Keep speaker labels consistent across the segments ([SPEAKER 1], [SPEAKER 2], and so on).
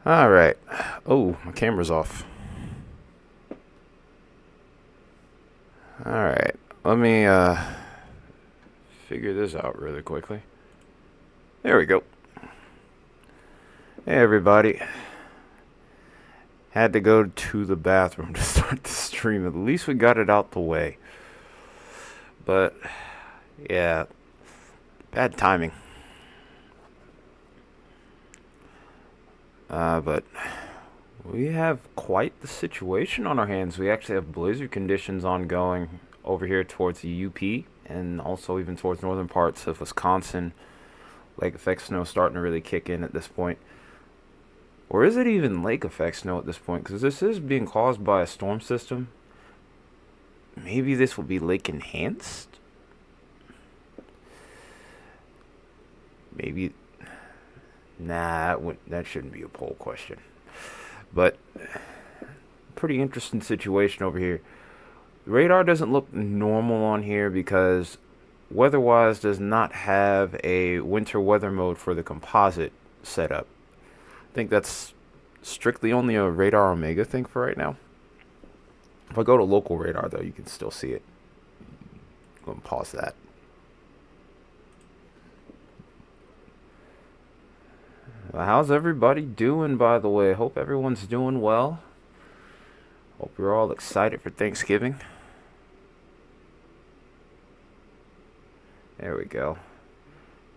[SPEAKER 1] All right. Oh, my camera's off. All right. Let me figure this out really quickly. There we go. Hey everybody. Had to go to the bathroom to start the stream. At least we got it out the way. But yeah, bad timing. But we have quite the situation on our hands. We actually have blizzard conditions ongoing over here towards the UP and also even towards northern parts of Wisconsin. Lake effect snow starting to really kick in at this point. Or is it even lake effect snow at this point? Because this is being caused by a storm system. Maybe this will be lake enhanced? Maybe. Nah, that shouldn't be a poll question. But pretty interesting situation over here. The radar doesn't look normal on here because weather-wise does not have a winter weather mode for the composite setup. I think that's strictly only a radar Omega thing for right now. If I go to local radar though, you can still see it. Go and pause that. Well, how's everybody doing, by the way? Hope everyone's doing well. Hope you're all excited for Thanksgiving. There we go.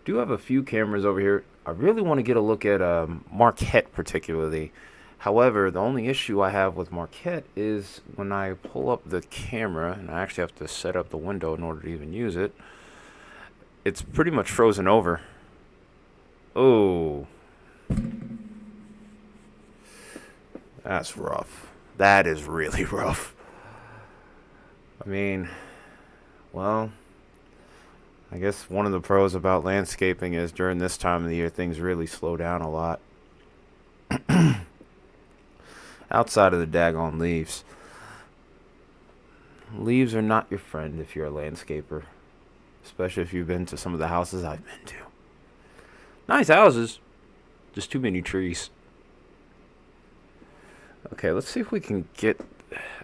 [SPEAKER 1] Do have a few cameras over here. I really want to get a look at Marquette particularly. However, the only issue I have with Marquette is when I pull up the camera, and I actually have to set up the window in order to even use it, it's pretty much frozen over. Oh. That's rough. That is really rough. I mean, well, I guess one of the pros about landscaping is during this time of the year, things really slow down a lot. Outside of the daggone leaves. Leaves are not your friend if you're a landscaper. Especially if you've been to some of the houses I've been to. Nice houses. Just too many trees. Okay, let's see if we can get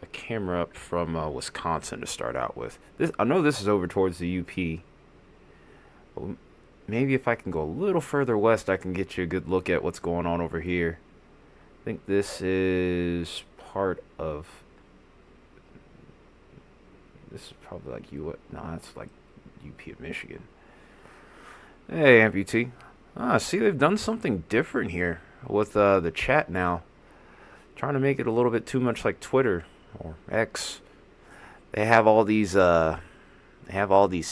[SPEAKER 1] a camera up from Wisconsin to start out with. I know this is over towards the UP. But maybe if I can go a little further west, I can get you a good look at what's going on over here. I think this is part of... This is probably like No, that's like UP of Michigan. Hey, amputee. See, they've done something different here with the chat now. Trying to make it a little bit too much like Twitter or X. They have all these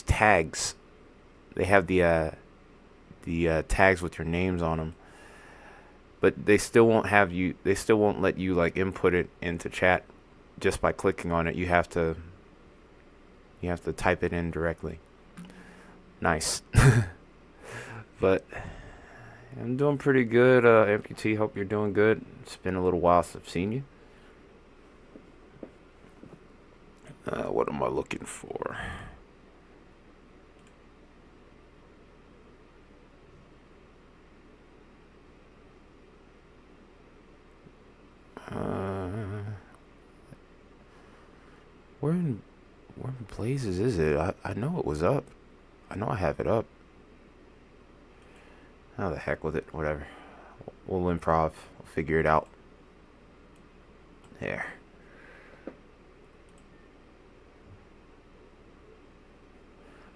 [SPEAKER 1] tags. They have the tags with your names on them. But they still won't let you like input it into chat just by clicking on it. You have to type it in directly. Nice. But I'm doing pretty good, amputee. Hope you're doing good. It's been a little while since I've seen you. What am I looking for? Where in blazes is it? I know it was up. I know I have it up. How the heck with it? Whatever. We'll improv. We'll figure it out. There.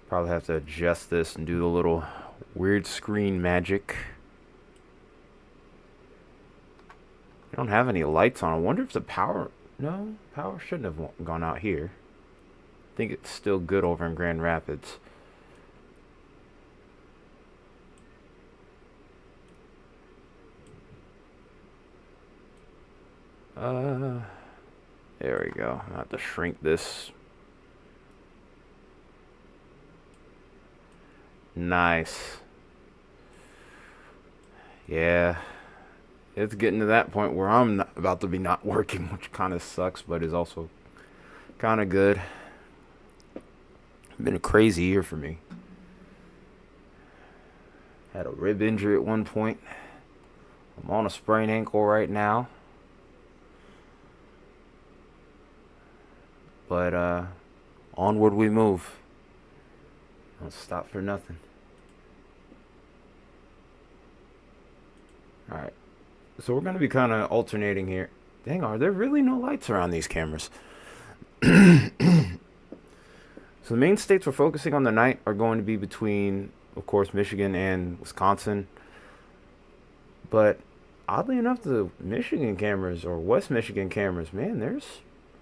[SPEAKER 1] Probably have to adjust this and do the little weird screen magic. I don't have any lights on. I wonder if the power... No, power shouldn't have gone out here. I think it's still good over in Grand Rapids. There we go. I have to shrink this. Nice. Yeah. It's getting to that point where I'm about to be not working, which kind of sucks, but is also kind of good. It's been a crazy year for me. Had a rib injury at one point. I'm on a sprained ankle right now. But onward we move. Don't stop for nothing. Alright. So we're going to be kind of alternating here. Dang, are there really no lights around these cameras? So the main states we're focusing on tonight are going to be between, of course, Michigan and Wisconsin. But oddly enough, the Michigan cameras, or West Michigan cameras, man, there's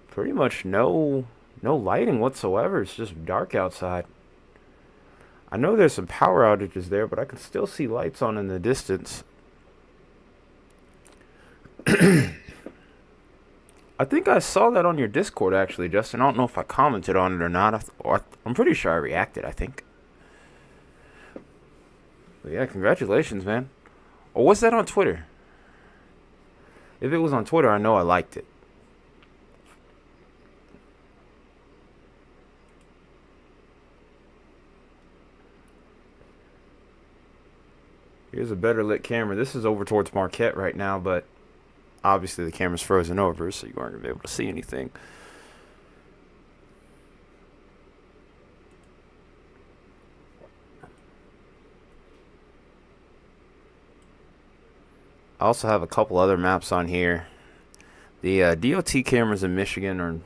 [SPEAKER 1] pretty much no lighting whatsoever. It's just dark outside. I know there's some power outages there, but I can still see lights on in the distance. I think I saw that on your Discord, actually, Justin. I don't know if I commented on it or not. I'm pretty sure I reacted, I think. But yeah, congratulations, man. Or was that on Twitter? If it was on Twitter, I know I liked it. Here's a better lit camera. This is over towards Marquette right now, but obviously the camera's frozen over, so you aren't going to be able to see anything. I also have a couple other maps on here. The DOT cameras in Michigan are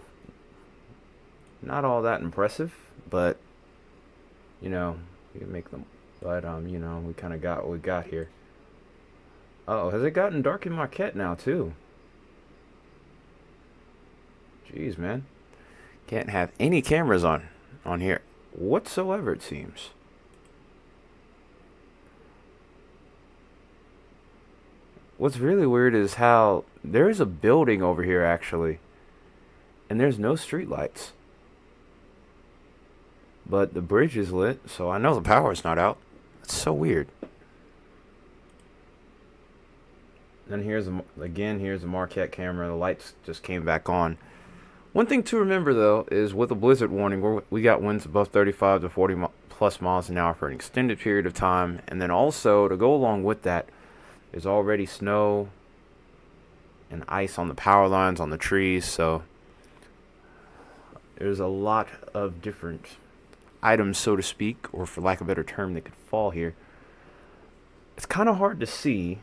[SPEAKER 1] not all that impressive, but you know, you can make them. But you know, we kind of got what we got here. Oh, has it gotten dark in Marquette now too? Jeez, man, can't have any cameras on here whatsoever, it seems. What's really weird is how there is a building over here actually, and there's no streetlights. But the bridge is lit, so I know the power's not out. It's so weird. Then here's here's a Marquette camera. The lights just came back on. One thing to remember though is with a blizzard warning, we got winds above 35 to 40 plus miles an hour for an extended period of time, and then also to go along with that, there's already snow and ice on the power lines, on the trees, so there's a lot of different items, so to speak, or for lack of a better term, that could fall here. It's kind of hard to see,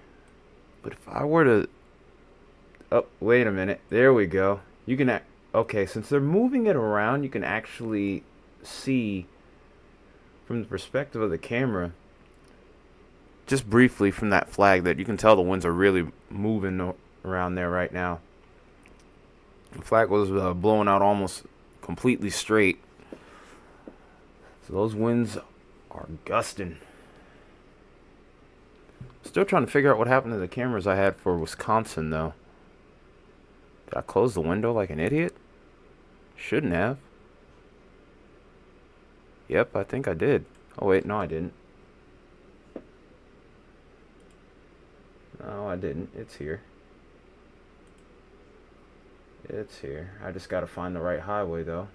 [SPEAKER 1] but if I were to... Oh, wait a minute. There we go. You can... Okay, since they're moving it around, you can actually see from the perspective of the camera, just briefly from that flag, that you can tell the winds are really moving around there right now. The flag was blowing out almost completely straight. So those winds are gusting. Still trying to figure out what happened to the cameras I had for Wisconsin, though. Did I close the window like an idiot? Shouldn't have. Yep, I think I did. Oh, wait, no, I didn't. No, I didn't. It's here. It's here. I just gotta find the right highway, though.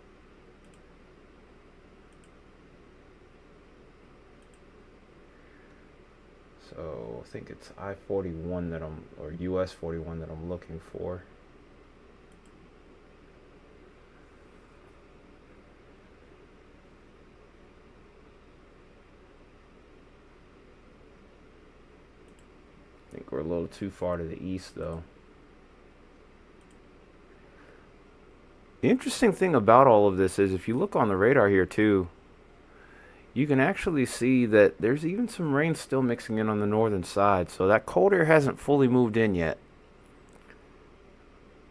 [SPEAKER 1] So I think it's I-41 that or US 41 that I'm looking for. I think we're a little too far to the east, though. The interesting thing about all of this is if you look on the radar here, too, you can actually see that there's even some rain still mixing in on the northern side. So that cold air hasn't fully moved in yet.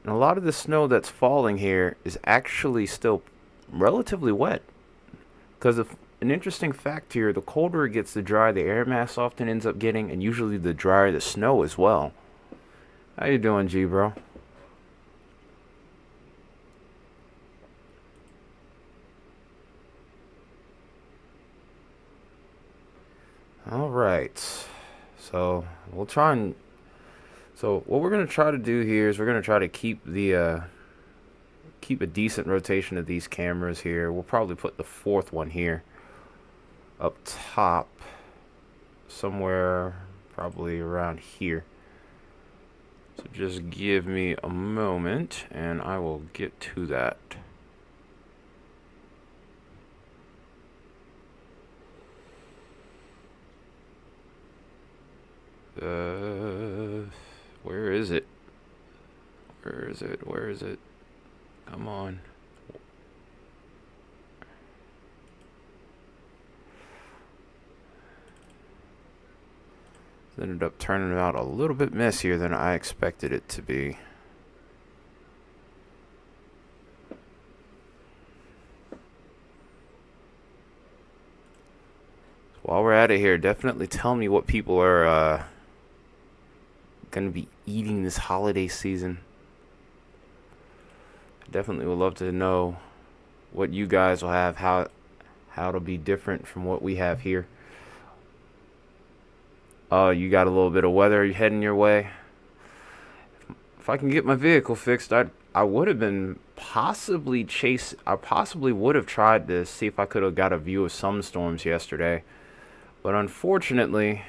[SPEAKER 1] And a lot of the snow that's falling here is actually still relatively wet. Because an interesting fact here, the colder it gets, the drier the air mass often ends up getting, and usually the drier the snow as well. How you doing, G, bro? All right. So we'll try and... So what we're going to try to do here is we're going to try to keep keep a decent rotation of these cameras here. We'll probably put the fourth one here up top somewhere, probably around here. So just give me a moment and I will get to that. Where is it? Where is it? Where is it? Come on. It ended up turning out a little bit messier than I expected it to be. While we're at it here, definitely tell me what people are going to be eating this holiday season. Definitely would love to know what you guys will have, how it'll be different from what we have here. You got a little bit of weather heading your way. If I can get my vehicle fixed, I would have been I possibly would have tried to see if I could have got a view of some storms yesterday. But unfortunately,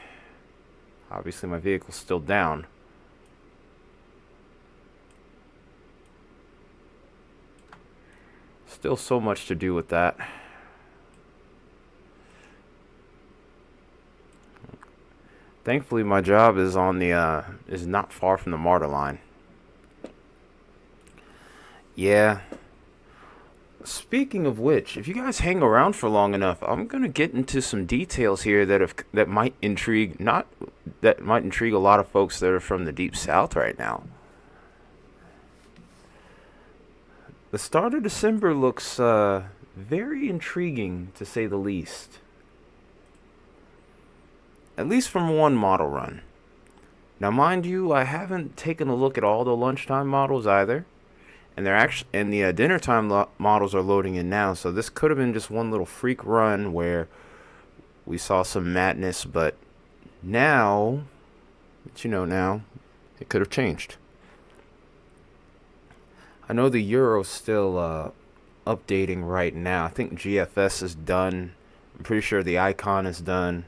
[SPEAKER 1] obviously my vehicle's still down. Still so much to do with that. Thankfully, my job is on the is not far from the MARTA line. Yeah. Speaking of which, if you guys hang around for long enough, I'm gonna get into some details here that might intrigue a lot of folks that are from the deep south right now. The start of December looks very intriguing, to say the least. At least from one model run. Now, mind you, I haven't taken a look at all the lunchtime models either, and the dinner time models are loading in now. So this could have been just one little freak run where we saw some madness, but now, now, it could have changed. I know the Euro's still updating right now. I think GFS is done. I'm pretty sure the Icon is done.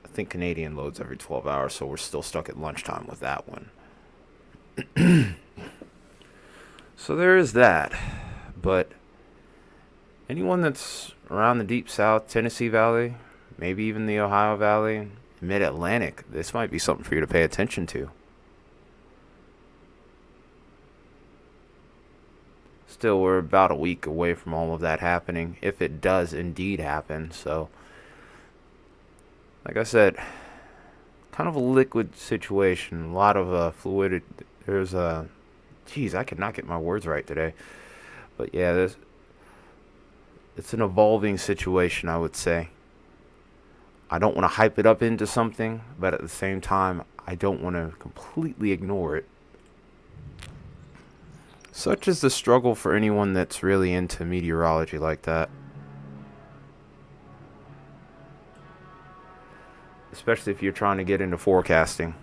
[SPEAKER 1] I think Canadian loads every 12 hours, so we're still stuck at lunchtime with that one. So there is that. But anyone that's around the Deep South, Tennessee Valley, maybe even the Ohio Valley, Mid-Atlantic, this might be something for you to pay attention to. Still, we're about a week away from all of that happening, if it does indeed happen. So, like I said, kind of a liquid situation. A lot of fluid. There's I could not get my words right today. But yeah, it's an evolving situation, I would say. I don't want to hype it up into something, but at the same time, I don't want to completely ignore it. Such is the struggle for anyone that's really into meteorology like that. Especially if you're trying to get into forecasting.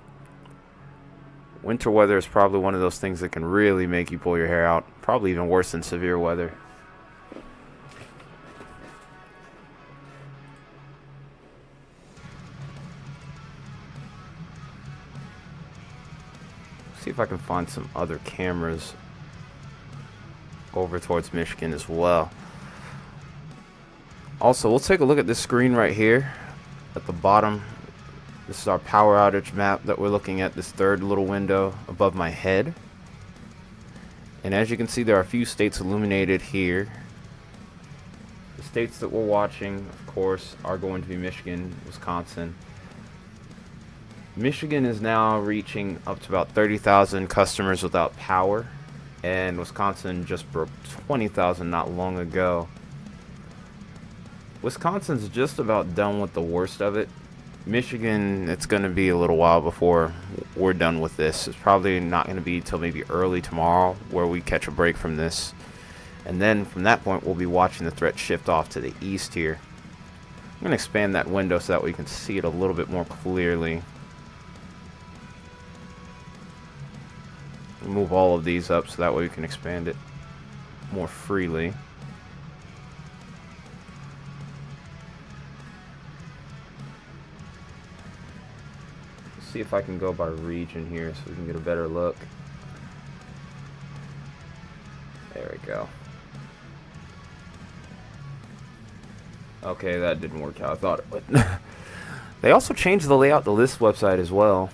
[SPEAKER 1] Winter weather is probably one of those things that can really make you pull your hair out. Probably even worse than severe weather. See if I can find some other cameras over towards Michigan as well. Also, we'll take a look at this screen right here at the bottom. This is our power outage map that we're looking at, this third little window above my head. And as you can see, there are a few states illuminated here. The states that we're watching, of course, are going to be Michigan, Wisconsin. Michigan is now reaching up to about 30,000 customers without power. And Wisconsin just broke 20,000 not long ago. Wisconsin's just about done with the worst of it. Michigan, it's going to be a little while before we're done with this. It's probably not going to be till maybe early tomorrow where we catch a break from this. And then from that point, we'll be watching the threat shift off to the east here. I'm going to expand that window so that we can see it a little bit more clearly. Move all of these up so that way we can expand it more freely. see if I can go by region here so we can get a better look. There we go. Okay, that didn't work how I thought it would. They also changed the layout to this website as well.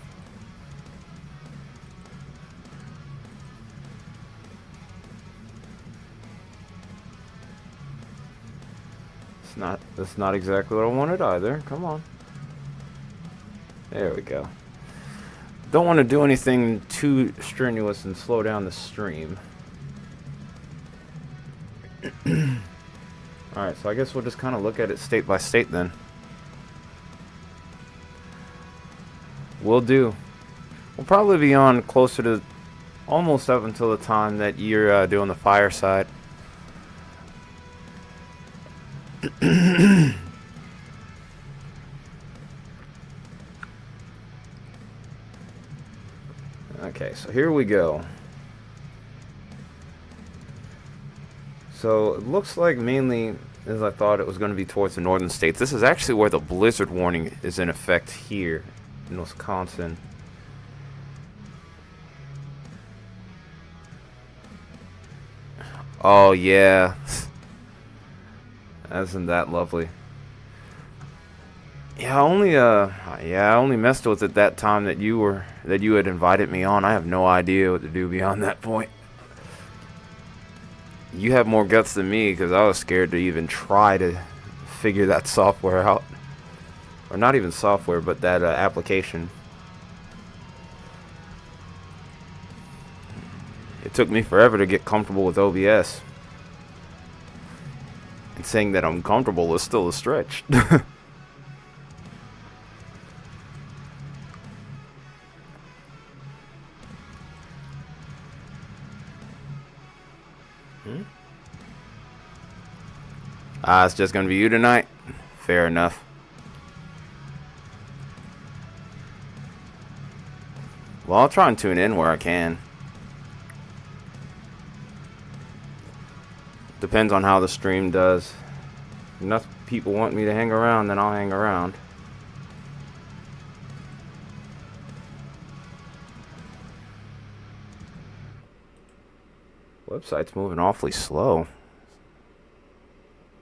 [SPEAKER 1] That's not exactly what I wanted either. Come on. There we go. Don't want to do anything too strenuous and slow down the stream. Alright, so I guess we'll just kind of look at it state by state then. Will do. We'll probably be on closer to almost up until the time that you're doing the fireside. Okay, so here we go. So it looks like mainly, as I thought, it was going to be towards the northern states. This is actually where the blizzard warning is in effect here in Wisconsin. Oh yeah. Isn't that lovely? Yeah, I only messed with it that time that you had invited me on. I have no idea what to do beyond that point. You have more guts than me because I was scared to even try to figure that software out. Or not even software, but that application. It took me forever to get comfortable with OBS. And saying that I'm comfortable is still a stretch. It's just gonna be you tonight? Fair enough. Well, I'll try and tune in where I can. Depends on how the stream does. If enough people want me to hang around, then I'll hang around. Website's moving awfully slow.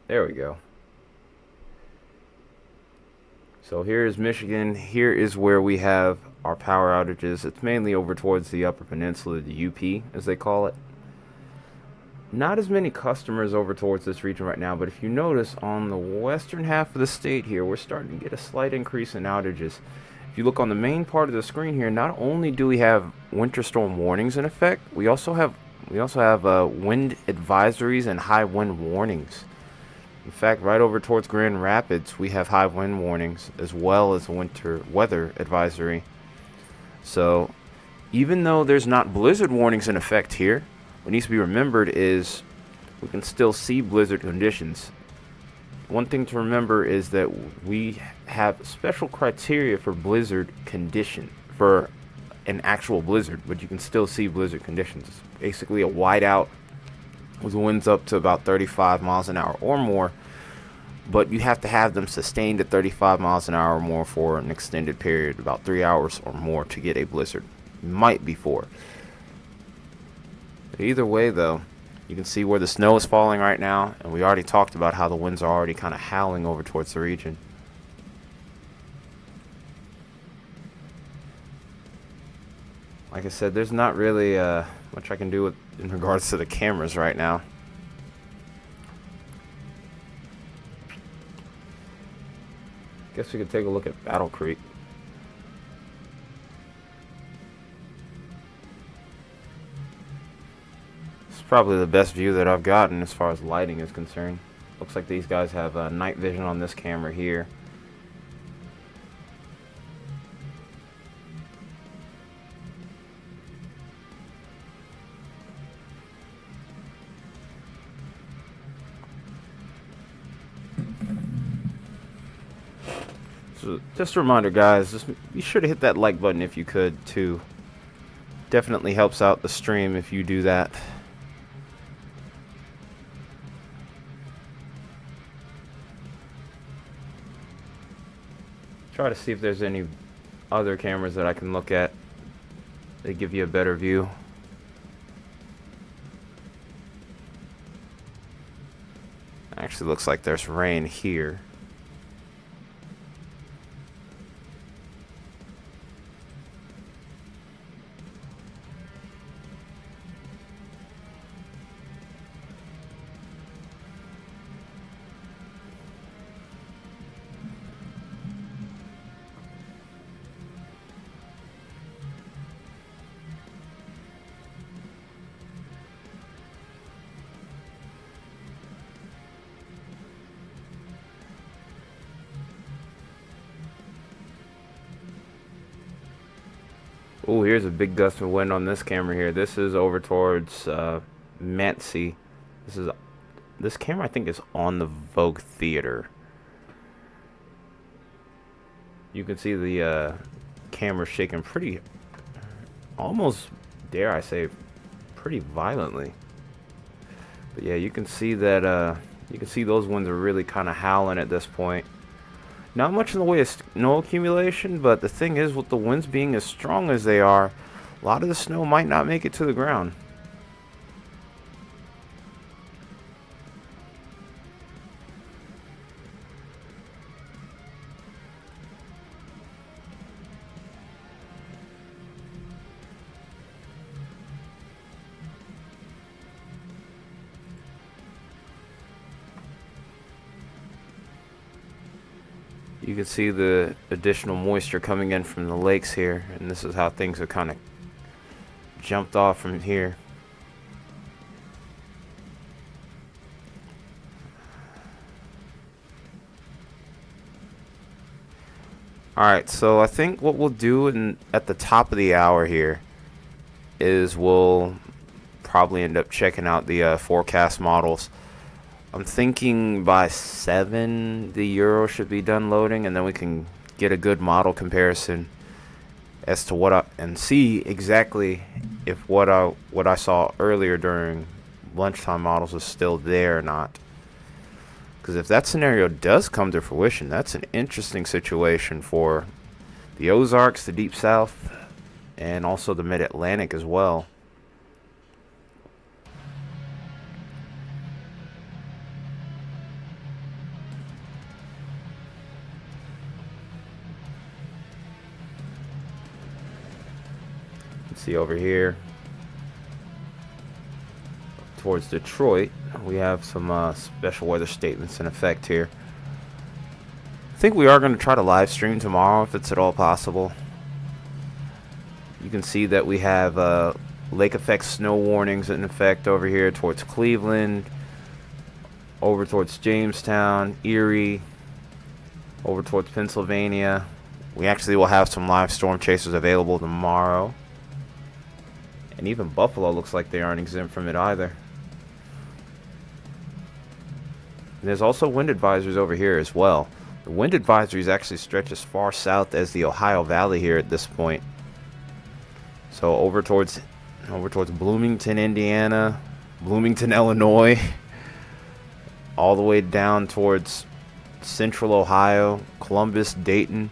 [SPEAKER 1] There we go. So here is Michigan. Here is where we have our power outages. It's mainly over towards the Upper Peninsula, the UP, as they call it. Not as many customers over towards this region right now, but if you notice on the western half of the state here, we're starting to get a slight increase in outages. If you look on the main part of the screen here, not only do we have winter storm warnings in effect, we also have wind advisories and high wind warnings. In fact, right over towards Grand Rapids, we have high wind warnings as well as a winter weather advisory. So, even though there's not blizzard warnings in effect here, what needs to be remembered is we can still see blizzard conditions. One thing to remember is that we have special criteria for blizzard condition, for an actual blizzard, but you can still see blizzard conditions. It's basically a whiteout with winds up to about 35 miles an hour or more, but you have to have them sustained at 35 miles an hour or more for an extended period, about 3 hours or more, to get a blizzard. Might be 4. But either way, though, you can see where the snow is falling right now, and we already talked about how the winds are already kind of howling over towards the region. Like I said, there's not really much I can do in regards to the cameras right now. Guess we could take a look at Battle Creek. It's probably the best view that I've gotten as far as lighting is concerned. Looks like these guys have night vision on this camera here. So just a reminder, guys, just be sure to hit that like button if you could too. Definitely helps out the stream if you do that. Try to see if there's any other cameras that I can look at. They give you a better view. Actually looks like there's rain here. Oh, here's a big gust of wind on this camera here. This is over towards Mancy. This camera I think is on the Vogue Theater. You can see the camera shaking pretty, almost dare I say, pretty violently. But yeah, you can see that those winds are really kind of howling at this point. Not much in the way of snow accumulation, but the thing is, with the winds being as strong as they are, a lot of the snow might not make it to the ground. You can see the additional moisture coming in from the lakes here, and this is how things have kind of jumped off from here. Alright, so I think what we'll do at the top of the hour here is we'll probably end up checking out the forecast models. I'm thinking by 7 the Euro should be done loading, and then we can get a good model comparison as to and see exactly if what I saw earlier during lunchtime models is still there or not. Because if that scenario does come to fruition, that's an interesting situation for the Ozarks, the Deep South, and also the Mid-Atlantic as well. See over here towards Detroit, we have some special weather statements in effect here. I think we are going to try to live stream tomorrow if it's at all possible. You can see that we have lake effect snow warnings in effect over here towards Cleveland, over towards Jamestown, Erie, over towards Pennsylvania. We actually will have some live storm chasers available tomorrow. And even Buffalo looks like they aren't exempt from it either. And there's also wind advisories over here as well. The wind advisories actually stretch as far south as the Ohio Valley here at this point. So over towards Bloomington, Indiana, Bloomington, Illinois, all the way down towards central Ohio, Columbus, Dayton.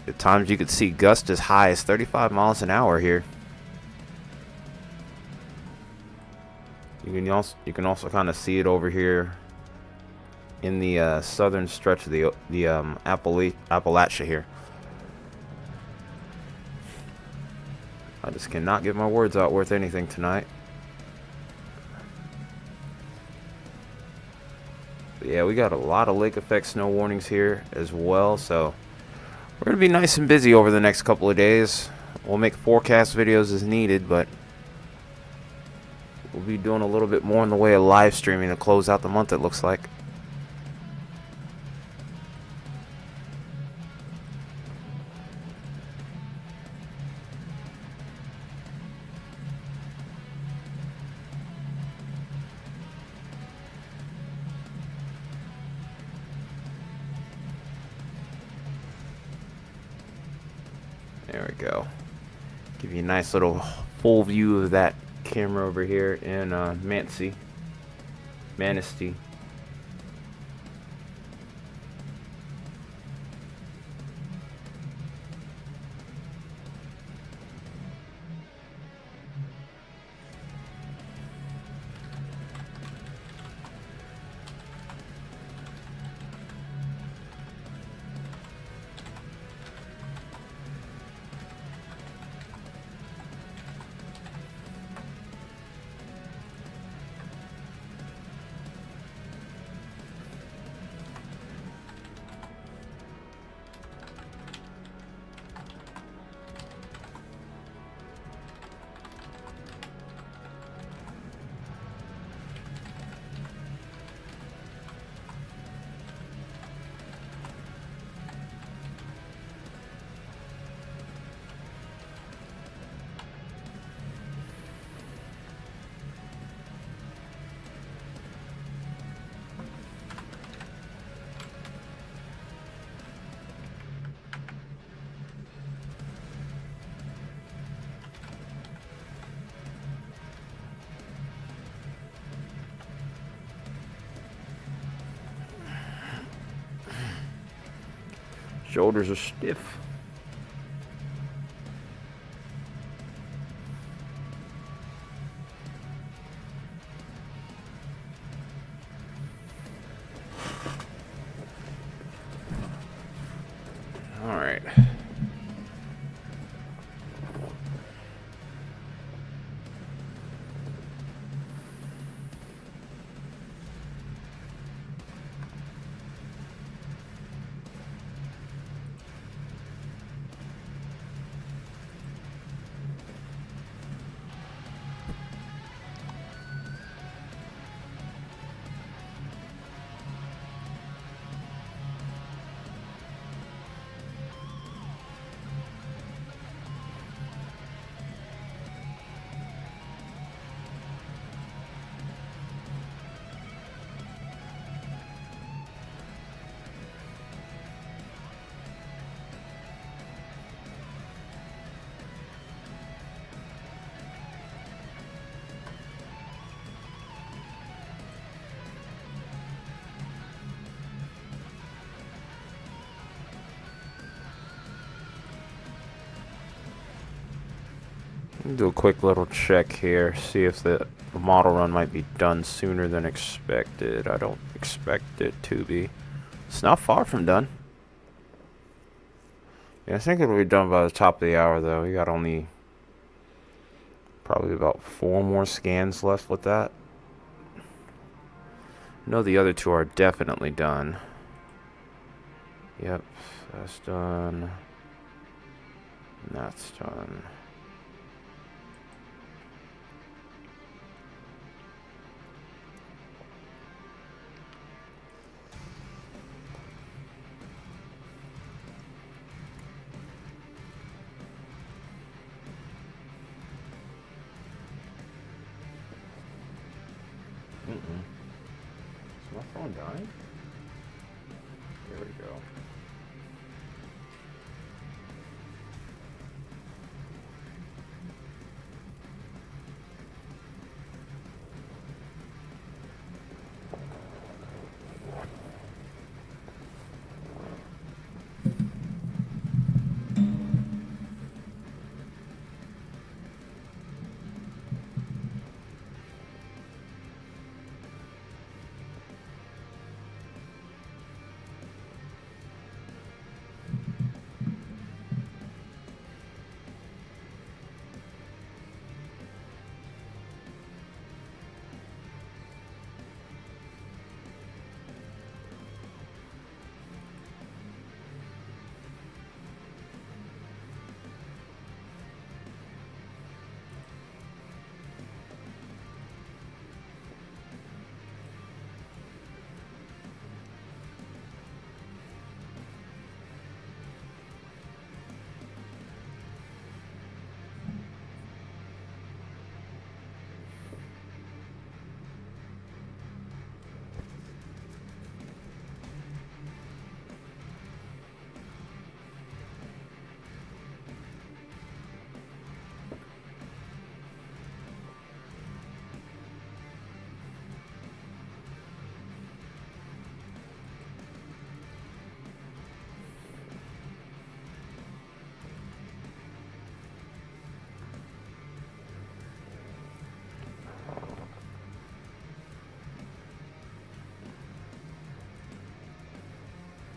[SPEAKER 1] At times you could see gusts as high as 35 miles an hour here. You can also kind of see it over here in the southern stretch of the Appalachia here. I just cannot get my words out worth anything tonight. But yeah, we got a lot of lake effect snow warnings here as well, so we're gonna be nice and busy over the next couple of days. We'll make forecast videos as needed, but we'll be doing a little bit more in the way of live streaming to close out the month, it looks like. There we go. Give you a nice little full view of that camera over here in Manistee. Shoulders are stiff. All right. Do a quick little check here, see if the model run might be done sooner than expected. I don't expect it to be. It's not far from done. Yeah, I think it'll be done by the top of the hour, though. We got only probably about 4 more scans left with that. I know the other 2 are definitely done. Yep, that's done. And that's done. Is my phone dying? There we go.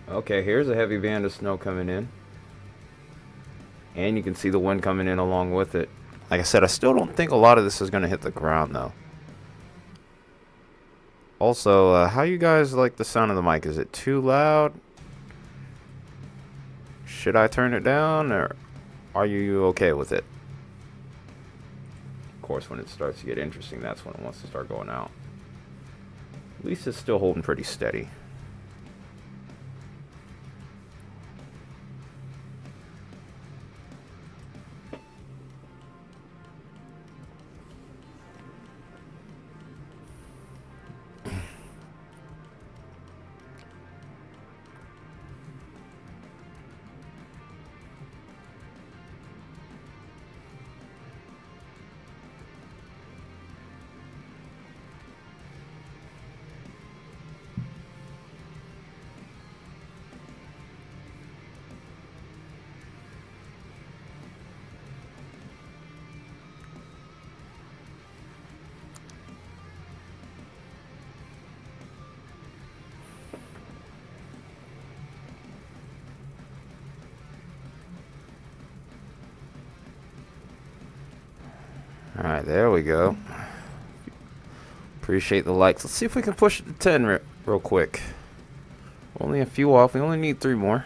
[SPEAKER 1] Okay, here's a heavy band of snow coming in. And you can see the wind coming in along with it. Like I said, I still don't think a lot of this is going to hit the ground, though. Also, how you guys like the sound of the mic? Is it too loud? Should I turn it down, or are you okay with it? Of course, when it starts to get interesting, that's when it wants to start going out. At least it's still holding pretty steady. Alright, there we go. Appreciate the likes. Let's see if we can push it to 10 real quick. Only a few off. We only need 3 more.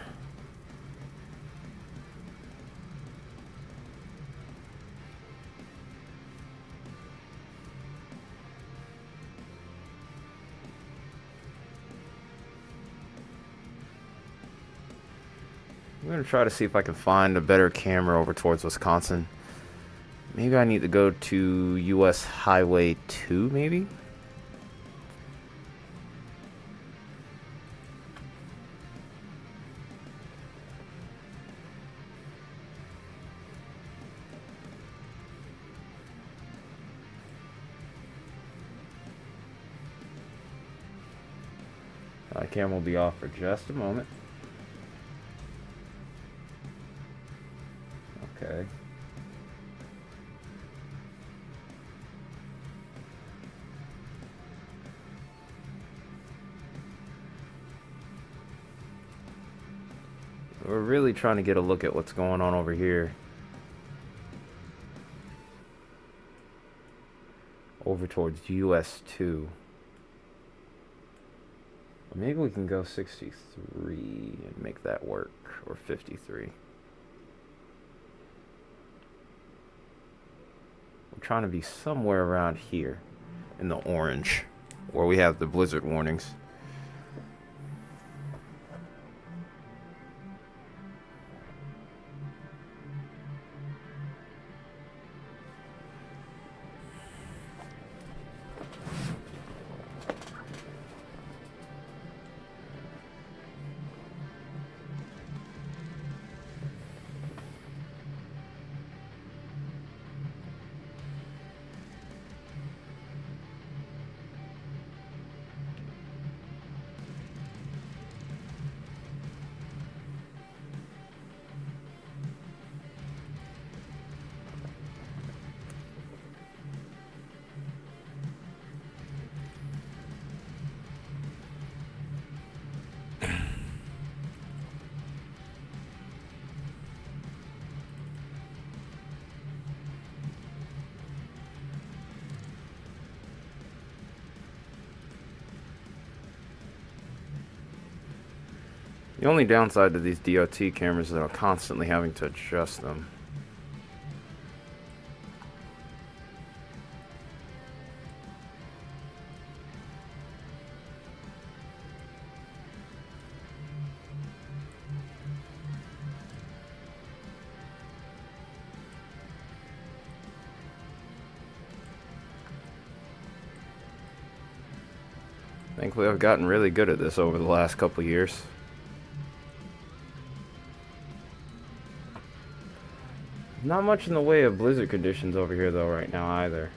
[SPEAKER 1] I'm going to try to see if I can find a better camera over towards Wisconsin. Maybe I need to go to US Highway 2, maybe? The camera will be off for just a moment. Okay. We're really trying to get a look at what's going on over here. Over towards US 2. Maybe we can go 63 and make that work, or 53. We're trying to be somewhere around here in the orange, where we have the blizzard warnings. The only downside to these DOT cameras is that I'm constantly having to adjust them. Thankfully, I've gotten really good at this over the last couple of years. Not much in the way of blizzard conditions over here though right now either.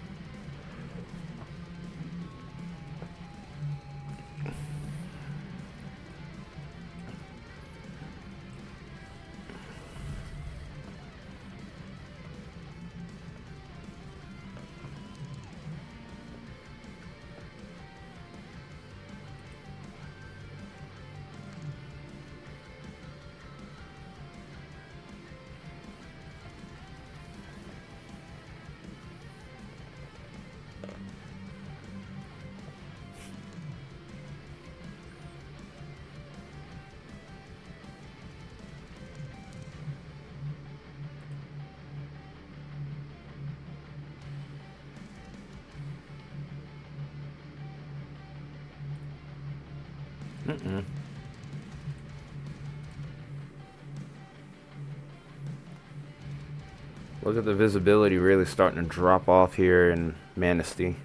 [SPEAKER 1] Look at the visibility really starting to drop off here in Manistee.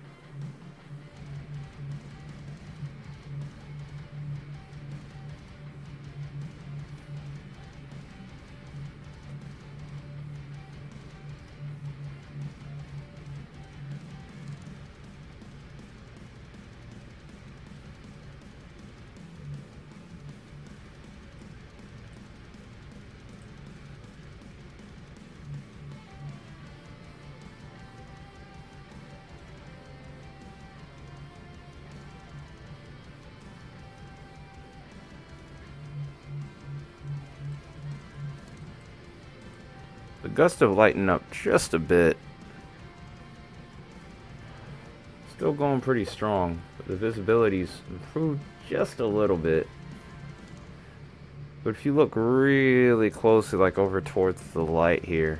[SPEAKER 1] The gust of lighten up just a bit. still going pretty strong, but the visibility's improved just a little bit. But if you look really closely, like over towards the light here,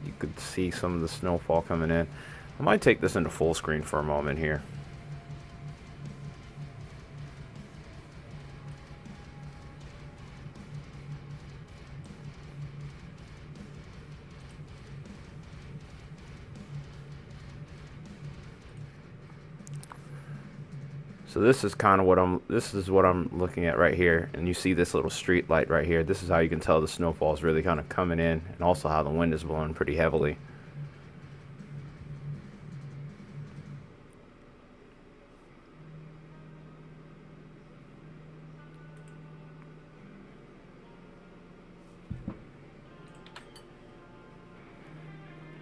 [SPEAKER 1] you could see some of the snowfall coming in. I might take this into full screen for a moment here. So this is kind of what I'm looking at right here, and you see this little street light right here. This is how you can tell the snowfall is really kind of coming in, and also how the wind is blowing pretty heavily.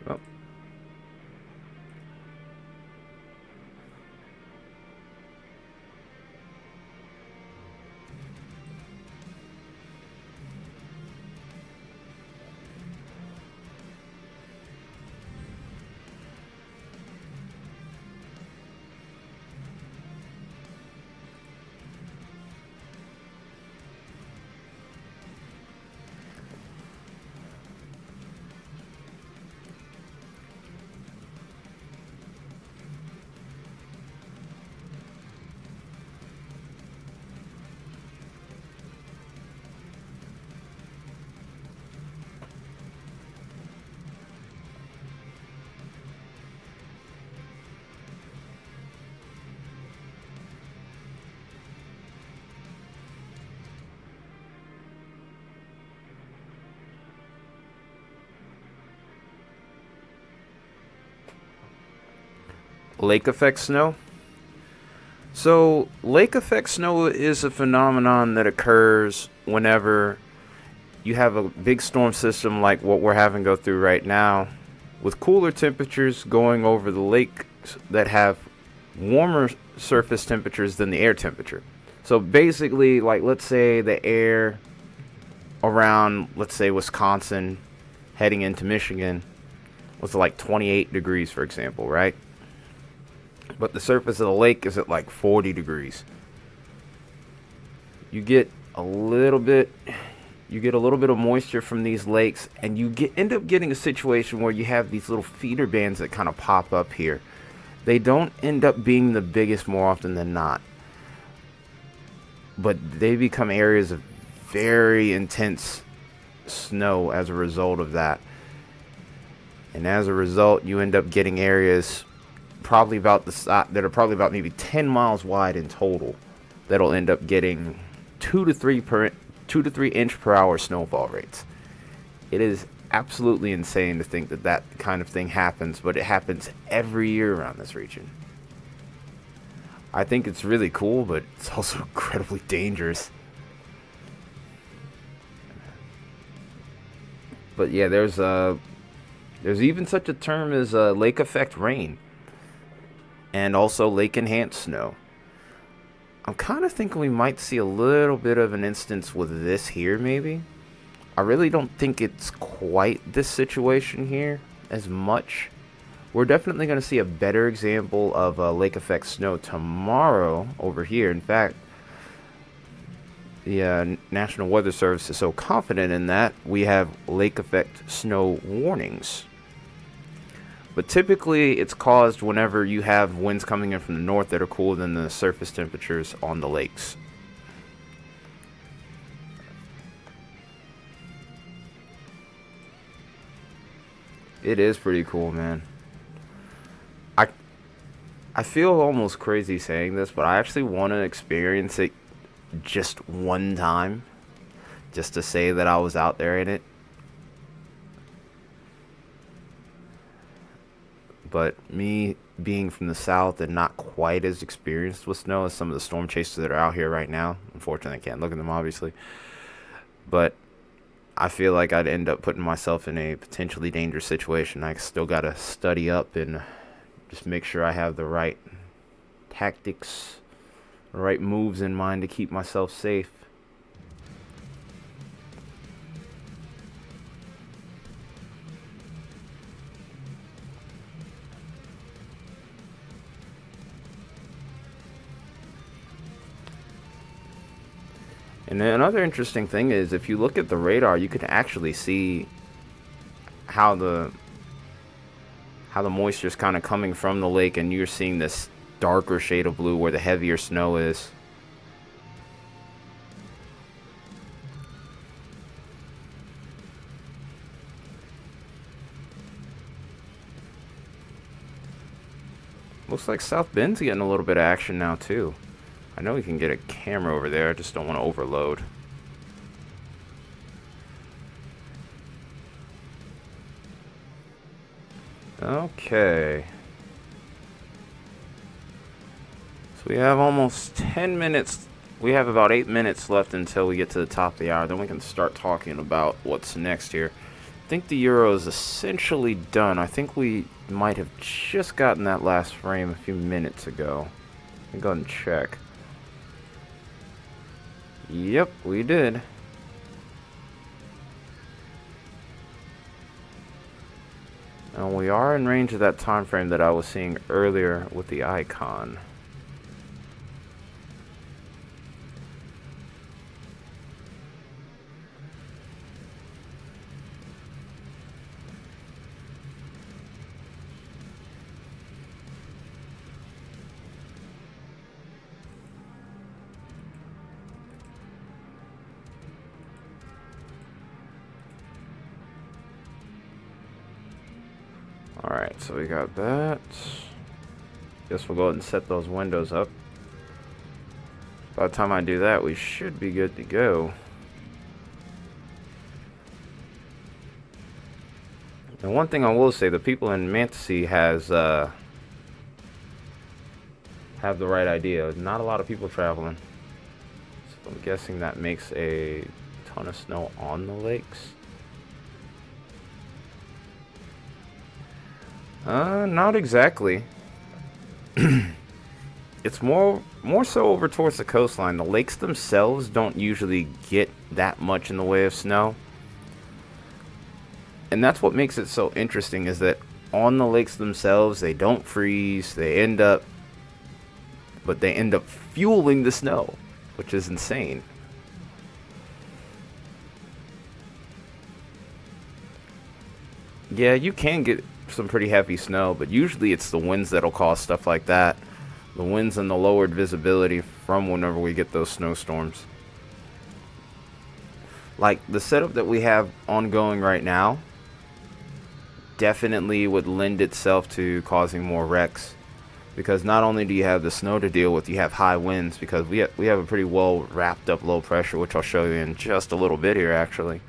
[SPEAKER 1] Oh. Lake effect snow. So, lake effect snow is a phenomenon that occurs whenever you have a big storm system like what we're having go through right now, with cooler temperatures going over the lakes that have warmer surface temperatures than the air temperature. So basically, like, let's say the air around, let's say, Wisconsin heading into Michigan was like 28 degrees, for example, right? But the surface of the lake is at like 40 degrees. You get a little bit of moisture from these lakes, and you end up getting a situation where you have these little feeder bands that kind of pop up here. They don't end up being the biggest more often than not, but they become areas of very intense snow as a result of that. And as a result, you end up getting areas probably about that are probably about maybe 10 miles wide in total that'll end up getting 2 to 3 inch per hour snowfall rates. It is absolutely insane to think that that kind of thing happens, but it happens every year around this region. I think it's really cool, but it's also incredibly dangerous. But yeah, there's even such a term as lake effect rain, and also lake enhanced snow. I'm kind of thinking we might see a little bit of an instance with this here, maybe. I really don't think it's quite this situation here as much. We're definitely going to see a better example of lake effect snow tomorrow over here. In fact, the National Weather Service is so confident in that, we have lake effect snow warnings. But typically, it's caused whenever you have winds coming in from the north that are cooler than the surface temperatures on the lakes. It is pretty cool, man. I I feel almost crazy saying this, but I actually want to experience it just one time, just to say that I was out there in it. But me being from the south and not quite as experienced with snow as some of the storm chasers that are out here right now, unfortunately I can't look at them obviously, but I feel like I'd end up putting myself in a potentially dangerous situation. I still gotta study up and just make sure I have the right tactics, the right moves in mind to keep myself safe. And another interesting thing is if you look at the radar, you can actually see how the moisture is kind of coming from the lake, and you're seeing this darker shade of blue where the heavier snow is. Looks like South Bend's getting a little bit of action now too. I know we can get a camera over there, I just don't want to overload. Okay. So we have almost 10 minutes. We have about 8 minutes left until we get to the top of the hour. Then we can start talking about what's next here. I think the Euro is essentially done. I think we might have just gotten that last frame a few minutes ago. Let me go ahead and check. Yep, we did. And we are in range of that time frame that I was seeing earlier with the icon. Alright, so we got that. Guess we'll go ahead and set those windows up. By the time I do that, we should be good to go. And one thing I will say, the people in Mantasy have the right idea. Not a lot of people traveling. So I'm guessing that makes a ton of snow on the lakes. Not exactly. It's more so over towards the coastline. The lakes themselves don't usually get that much in the way of snow. And that's what makes it so interesting, is that on the lakes themselves, they don't freeze. They end up fueling the snow, which is insane. Yeah, you can get some pretty heavy snow, but usually it's the winds that'll cause stuff like that. The winds and the lowered visibility from whenever we get those snowstorms. Like the setup that we have ongoing right now definitely would lend itself to causing more wrecks, because not only do you have the snow to deal with, you have high winds, because we have a pretty well wrapped up low pressure, which I'll show you in just a little bit here actually.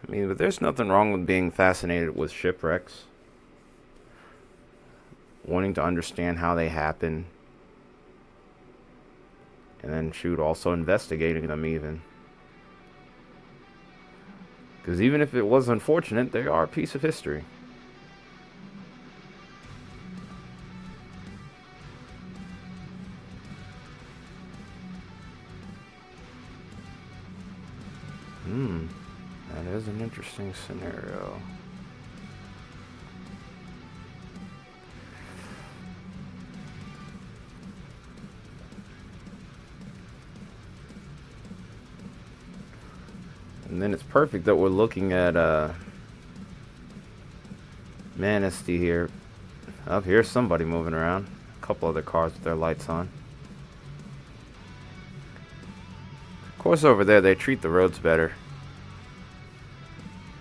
[SPEAKER 1] I mean, but there's nothing wrong with being fascinated with shipwrecks. Wanting to understand how they happen. And then, shoot, also investigating them even. Because even if it was unfortunate, they are a piece of history. That is an interesting scenario. And then it's perfect that we're looking at Manistee here. Up here's somebody moving around. A couple other cars with their lights on. Of course, over there they treat the roads better.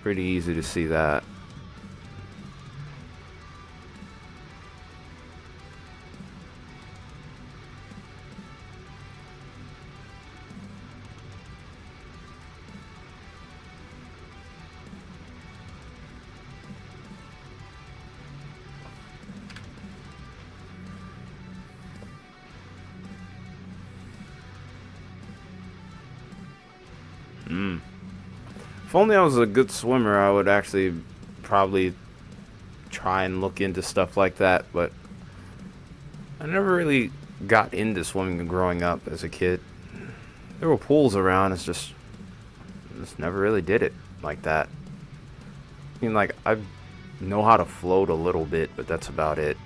[SPEAKER 1] Pretty easy to see that. If only I was a good swimmer, I would actually probably try and look into stuff like that, but I never really got into swimming growing up as a kid. There were pools around, just never really did it like that. I mean, like, I know how to float a little bit, but that's about it.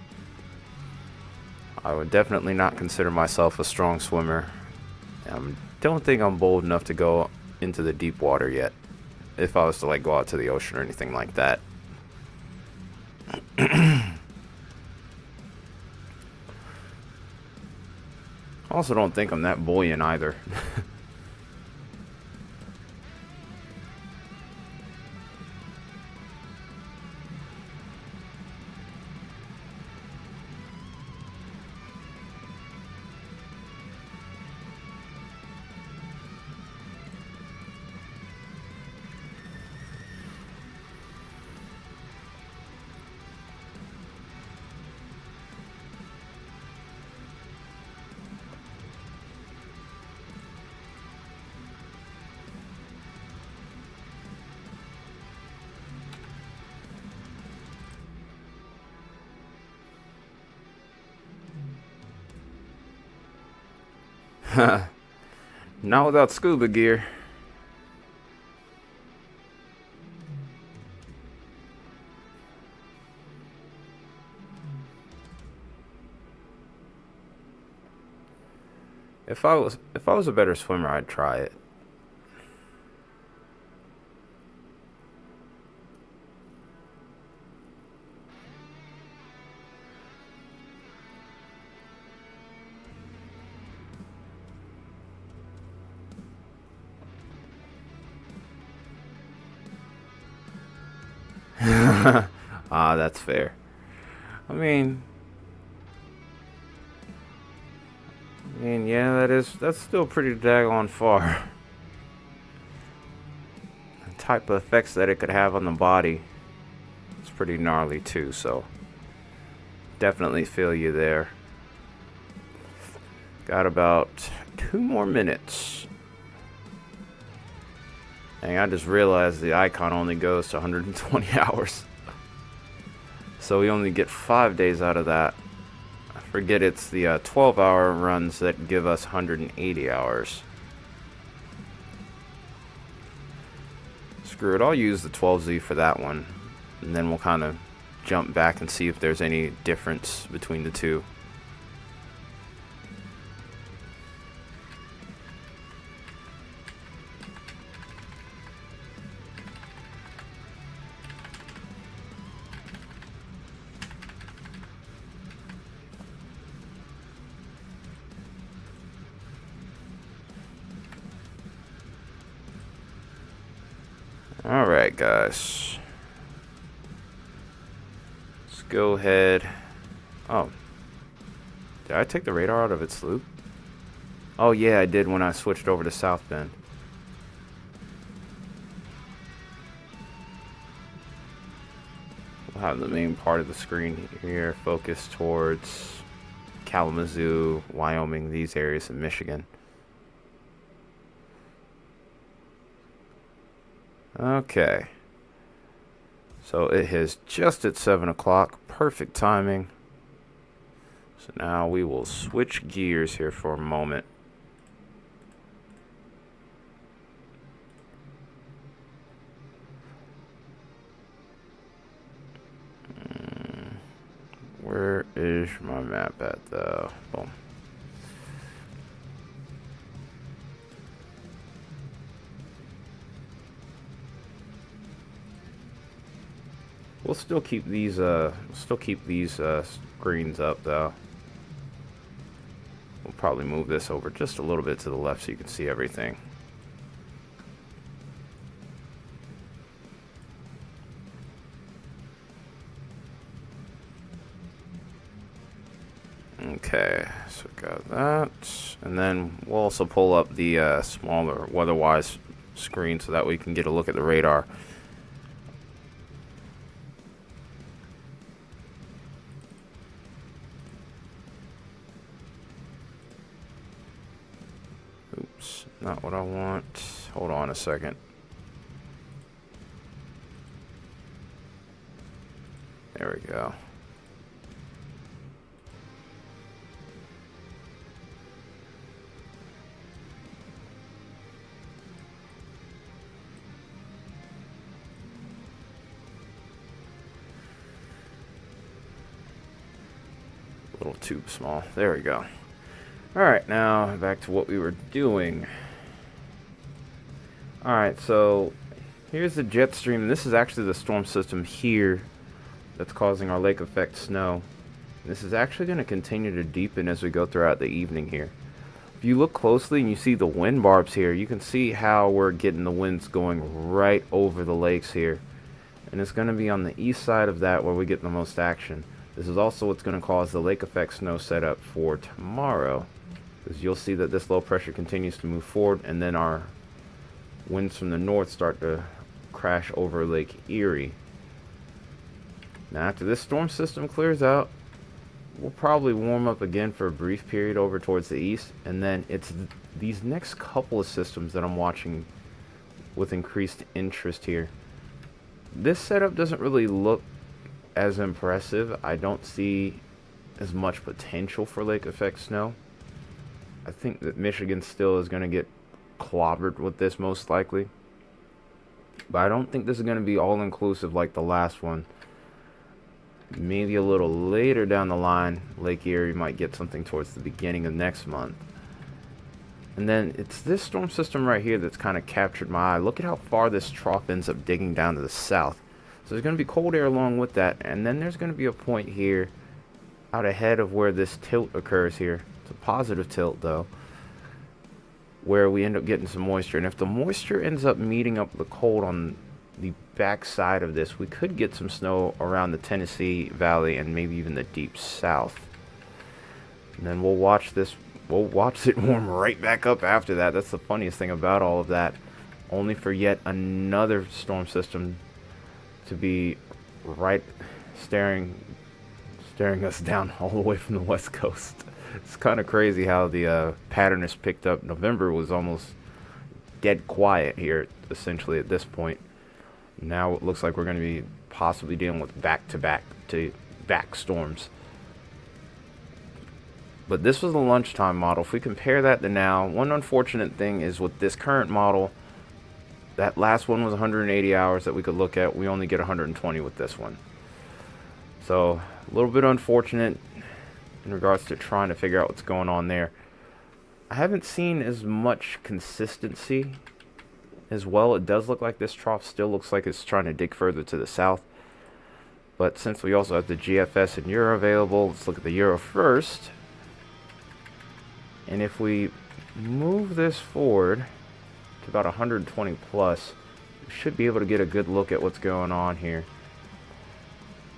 [SPEAKER 1] I would definitely not consider myself a strong swimmer. I don't think I'm bold enough to go into the deep water yet, if I was to like go out to the ocean or anything like that. Also don't think I'm that buoyant either. Not without scuba gear. If I was a better swimmer, I'd try it. Ah, that's fair. I mean, yeah, that's still pretty daggone far. The type of effects that it could have on the body, it's pretty gnarly too. So definitely feel you there. Got about 2 more minutes. And I just realized the icon only goes to 120 hours. So we only get 5 days out of that. I forget it's the 12-hour runs that give us 180 hours. Screw it, I'll use the 12Z for that one. And then we'll kind of jump back and see if there's any difference between the two. Alright, guys. Let's go ahead. Oh. Did I take the radar out of its loop? Oh, yeah, I did when I switched over to South Bend. We'll have the main part of the screen here focused towards Kalamazoo, Wyoming, these areas in Michigan. Okay. So it is just at 7 o'clock. Perfect timing. So now we will switch gears here for a moment. Where is my map at though? Boom. We'll still keep these screens up though. We'll probably move this over just a little bit to the left so you can see everything. Okay, so we got that, and then we'll also pull up the smaller weather-wise screen so that we can get a look at the radar. Oops, not what I want. Hold on a second. There we go. A little too small. There we go. Alright, now back to what we were doing. Alright, so here's the jet stream. This is actually the storm system here that's causing our lake effect snow. This is actually going to continue to deepen as we go throughout the evening here. If you look closely and you see the wind barbs here, you can see how we're getting the winds going right over the lakes here. And it's going to be on the east side of that where we get the most action. This is also what's going to cause the lake effect snow setup for tomorrow. Because you'll see that this low pressure continues to move forward, and then our winds from the north start to crash over Lake Erie. Now after this storm system clears out, we'll probably warm up again for a brief period over towards the east, and then it's these next couple of systems that I'm watching with increased interest here. This setup doesn't really look as impressive. I don't see as much potential for lake effect snow. I think that Michigan still is going to get clobbered with this most likely, but I don't think this is going to be all inclusive like the last one. Maybe a little later down the line, Lake Erie might get something towards the beginning of next month. And then it's this storm system right here that's kind of captured my eye. Look at how far this trough ends up digging down to the south. So there's going to be cold air along with that, and then there's going to be a point here out ahead of where this tilt occurs here. It's a positive tilt though, where we end up getting some moisture. And if the moisture ends up meeting up the cold on the back side of this, we could get some snow around the Tennessee Valley and maybe even the deep south. And then we'll watch this. We'll watch it warm right back up after that. That's the funniest thing about all of that. Only for yet another storm system to be right staring us down all the way from the west coast. It's kind of crazy how the pattern is picked up. November was almost dead quiet here, essentially, at this point. Now it looks like we're going to be possibly dealing with back-to-back storms. But this was the lunchtime model. If we compare that to now, one unfortunate thing is with this current model, that last one was 180 hours that we could look at. We only get 120 with this one. So a little bit unfortunate in regards to trying to figure out what's going on there. I haven't seen as much consistency as well. It does look like this trough still looks like it's trying to dig further to the south. But since we also have the GFS and Euro available, let's look at the Euro first. And if we move this forward to about 120 plus, we should be able to get a good look at what's going on here.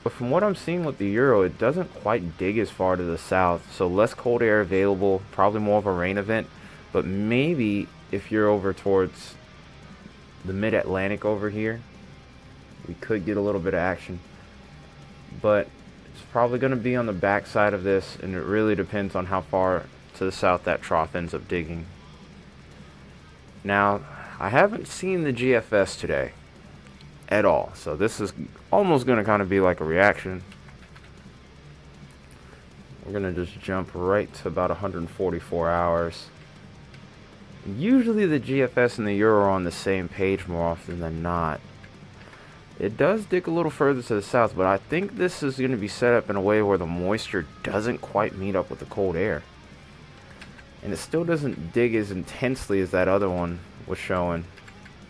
[SPEAKER 1] But from what I'm seeing with the Euro, it doesn't quite dig as far to the south, so less cold air available, probably more of a rain event. But maybe if you're over towards the mid-Atlantic over here, we could get a little bit of action. But it's probably going to be on the back side of this, and it really depends on how far to the south that trough ends up digging. Now, I haven't seen the GFS today at all, so this is almost going to kind of be like a reaction. We're going to just jump right to about 144 hours. Usually the GFS and the Euro are on the same page more often than not. It does dig a little further to the south, but I think this is going to be set up in a way where the moisture doesn't quite meet up with the cold air. And it still doesn't dig as intensely as that other one was showing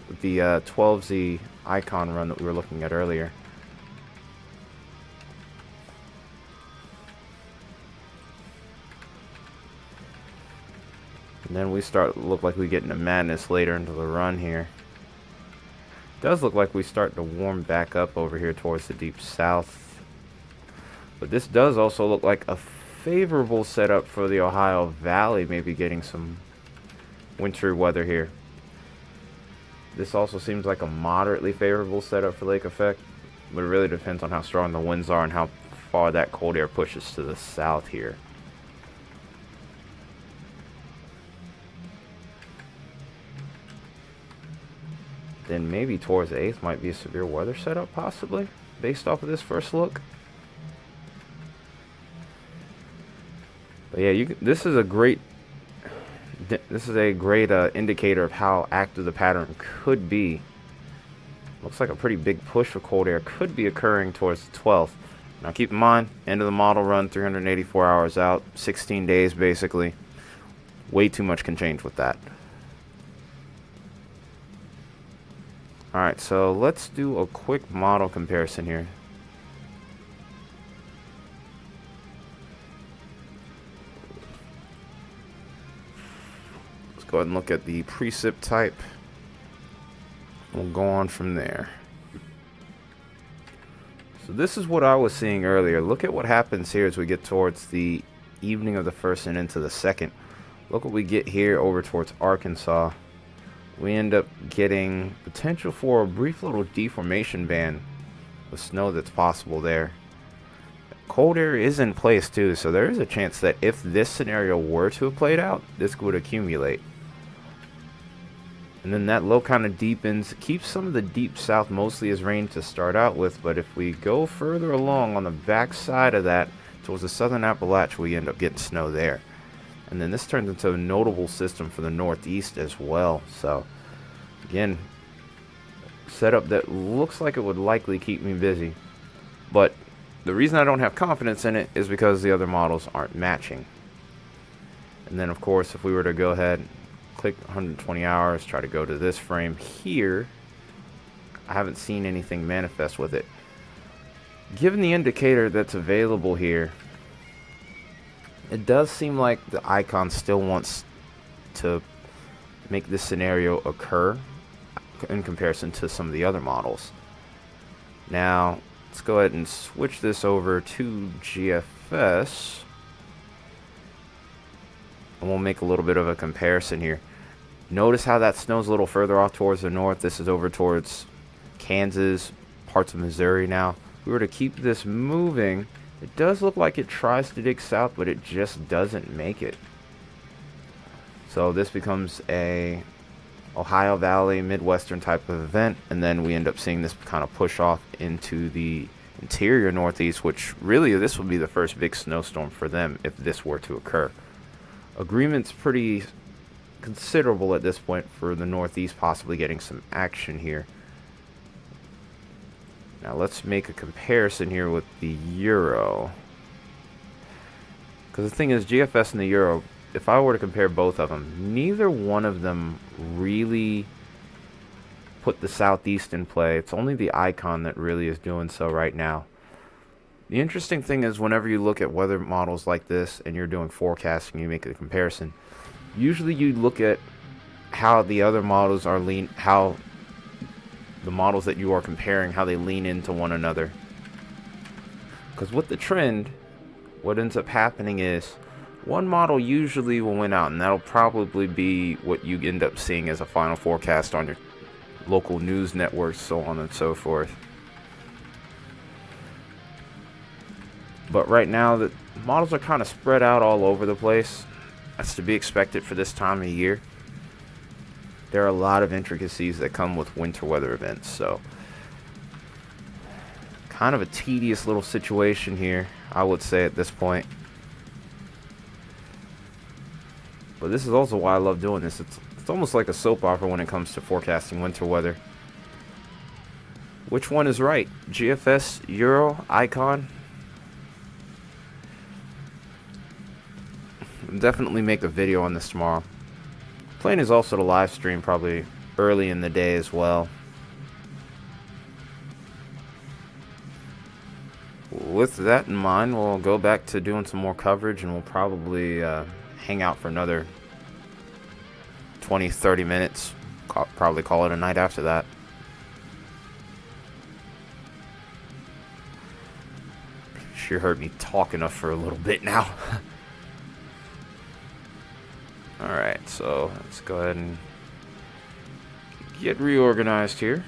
[SPEAKER 1] with the 12Z icon run that we were looking at earlier. And then we start look like we get into madness later into the run here. It does look like we start to warm back up over here towards the deep south. But this does also look like a favorable setup for the Ohio Valley, maybe getting some wintry weather here. This also seems like a moderately favorable setup for lake effect, but it really depends on how strong the winds are and how far that cold air pushes to the south here. Then maybe towards the 8th might be a severe weather setup, possibly, based off of this first look. But yeah, this is a great indicator of how active the pattern could be. Looks like a pretty big push for cold air could be occurring towards the 12th. Now keep in mind, end of the model run, 384 hours out, 16 days basically. Way too much can change with that. Alright, so let's do a quick model comparison here. Let's go ahead and look at the precip type. We'll go on from there. So this is what I was seeing earlier. Look at what happens here as we get towards the evening of the 1st and into the 2nd. Look what we get here over towards Arkansas. We end up getting potential for a brief little deformation band of snow that's possible there. Cold air is in place too, so there is a chance that if this scenario were to have played out, this would accumulate. And then that low kind of deepens, keeps some of the deep south mostly as rain to start out with, but if we go further along on the back side of that, towards the southern Appalachia, we end up getting snow there. And then this turns into a notable system for the northeast as well. So, again, setup that looks like it would likely keep me busy. But the reason I don't have confidence in it is because the other models aren't matching. And then, of course, if we were to go ahead, click 120 hours, try to go to this frame here, I haven't seen anything manifest with it. Given the indicator that's available here, it does seem like the icon still wants to make this scenario occur in comparison to some of the other models. Now, let's go ahead and switch this over to GFS. And we'll make a little bit of a comparison here. Notice how that snow's a little further off towards the north. This is over towards Kansas, parts of Missouri now. If we were to keep this moving, it does look like it tries to dig south, but it just doesn't make it. So this becomes a Ohio Valley, Midwestern type of event, and then we end up seeing this kind of push off into the interior Northeast, which really this would be the first big snowstorm for them if this were to occur. Agreement's pretty considerable at this point for the Northeast possibly getting some action here. Now let's make a comparison here with the Euro. Because the thing is, GFS and the Euro, if I were to compare both of them, neither one of them really put the Southeast in play. It's only the icon that really is doing so right now. The interesting thing is whenever you look at weather models like this and you're doing forecasting, you make a comparison. Usually you look at how the other models are how the models that you are comparing, how they lean into one another. Because with the trend, what ends up happening is one model usually will win out, and that'll probably be what you end up seeing as a final forecast on your local news networks, so on and so forth. But right now, the models are kind of spread out all over the place. That's to be expected for this time of year. There are a lot of intricacies that come with winter weather events, so kind of a tedious little situation here, I would say at this point. But this is also why I love doing this. It's almost like a soap opera when it comes to forecasting winter weather. Which one is right? GFS, Euro, Icon? I'll definitely make a video on this tomorrow. Plan is also to live stream probably early in the day as well. With that in mind, we'll go back to doing some more coverage, and we'll probably hang out for another 20-30 minutes. Probably call it a night after that. Sure heard me talk enough for a little bit now. Alright, so let's go ahead and get reorganized here.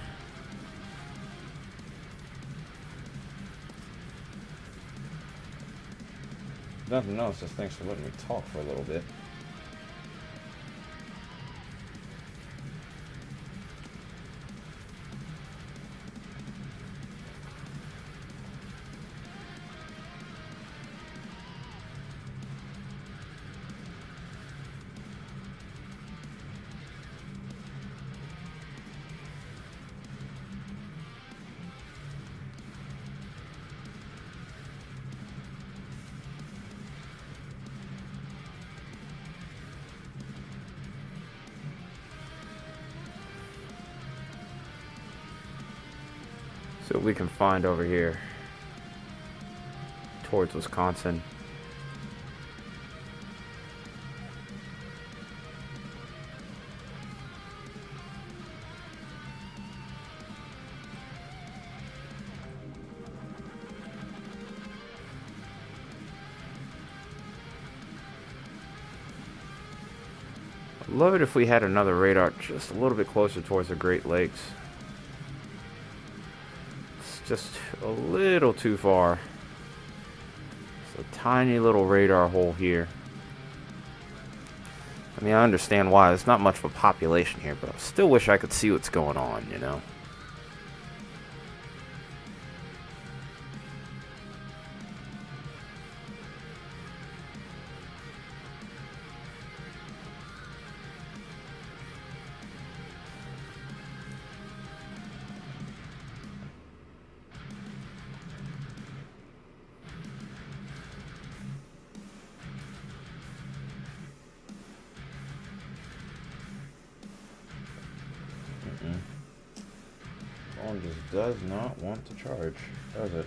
[SPEAKER 1] Nothing else, just thanks for letting me talk for a little bit. See what we can find over here towards Wisconsin. I'd love it if we had another radar just a little bit closer towards the Great Lakes. It's just a little too far. It's a tiny little radar hole here. I mean, I understand why. There's not much of a population here, but I still wish I could see what's going on, you know? Phone just does not want to charge, does it?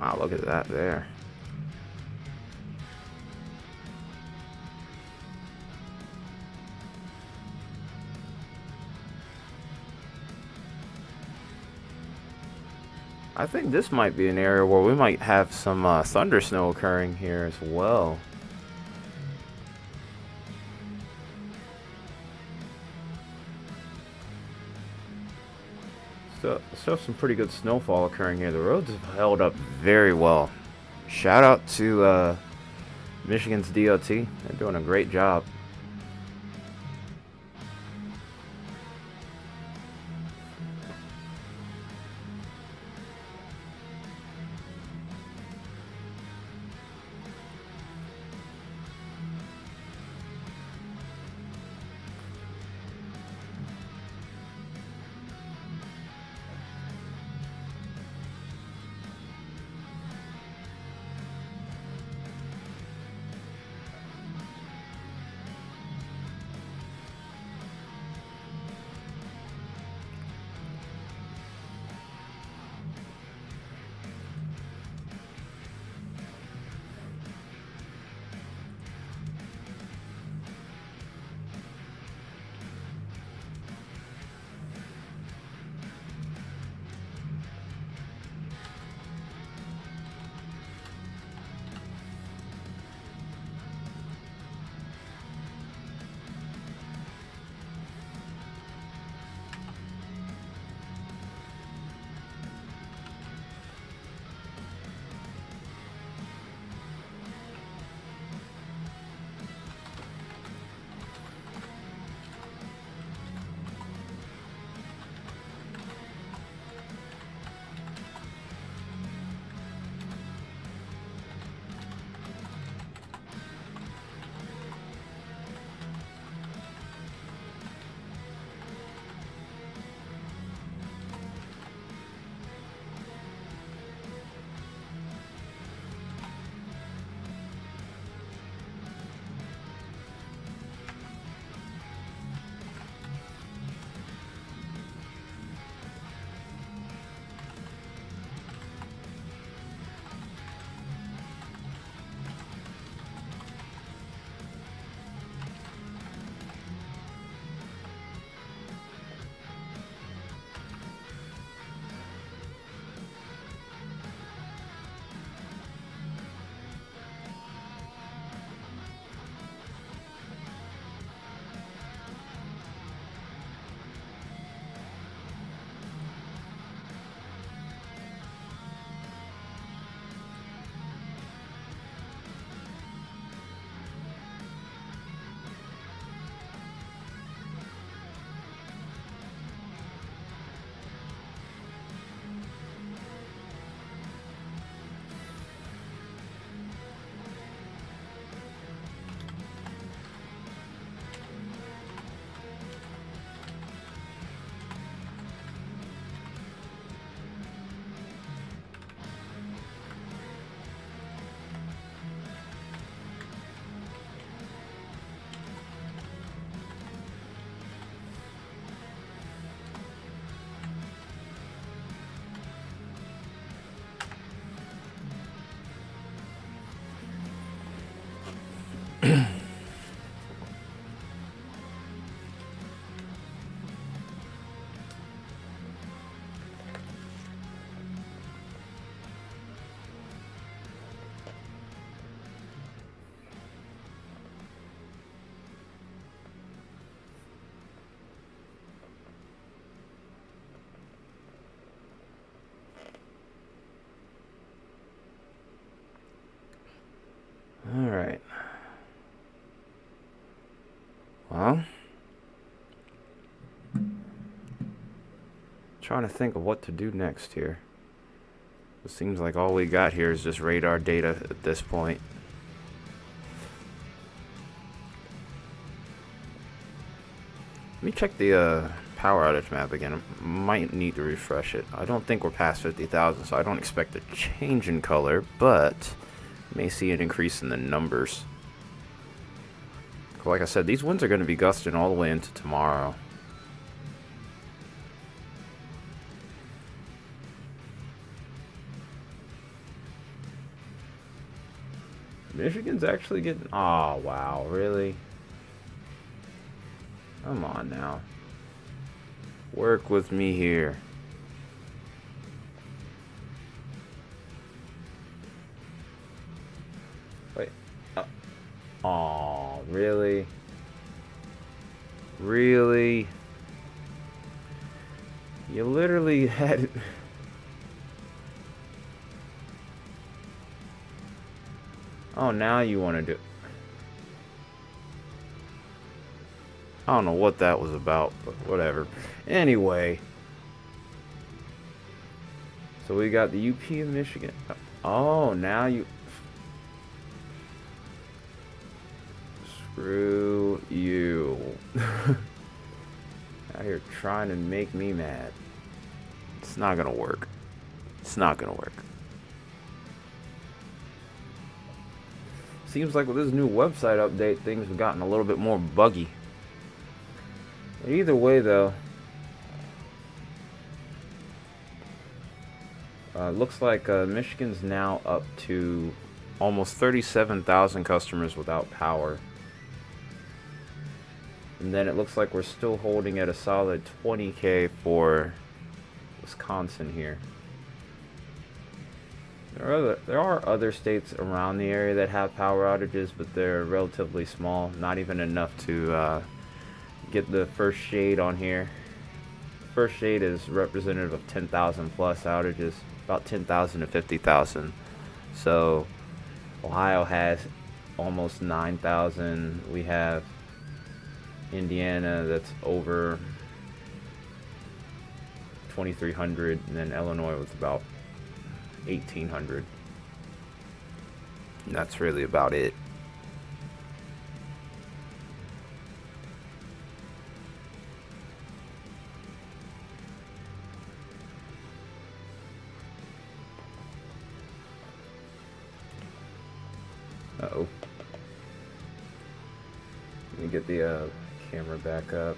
[SPEAKER 1] Wow, look at that there. I think this might be an area where we might have some thunder snow occurring here as well. So, still some pretty good snowfall occurring here. The roads have held up very well. Shout out to Michigan's DOT. They're doing a great job. Well, trying to think of what to do next here. It seems like all we got here is just radar data at this point. Let me check the power outage map again. I might need to refresh it. I don't think we're past 50,000, so I don't expect a change in color, but may see an increase in the numbers. Like I said, these winds are going to be gusting all the way into tomorrow. Michigan's actually getting... Oh, wow, really? Come on now. Work with me here. Wait. Oh, really? Really? You literally had... Oh, now you want to do... I don't know what that was about, but whatever. Anyway. So we got the UP in Michigan. Oh, now you... Screw you. Out here trying to make me mad. It's not gonna work. It's not gonna work. Seems like with this new website update, things have gotten a little bit more buggy. Either way, though, looks like Michigan's now up to almost 37,000 customers without power. And then it looks like we're still holding at a solid 20K for Wisconsin here. There are other states around the area that have power outages, but they're relatively small, not even enough to get the first shade on here. First shade is representative of 10,000 plus outages, about 10,000 to 50,000. So Ohio has almost 9,000. We have Indiana that's over 2,300, and then Illinois was about 1,800. And that's really about it. Uh-oh. Let me get the camera back up.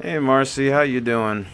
[SPEAKER 1] Hey Marcy, how you doing?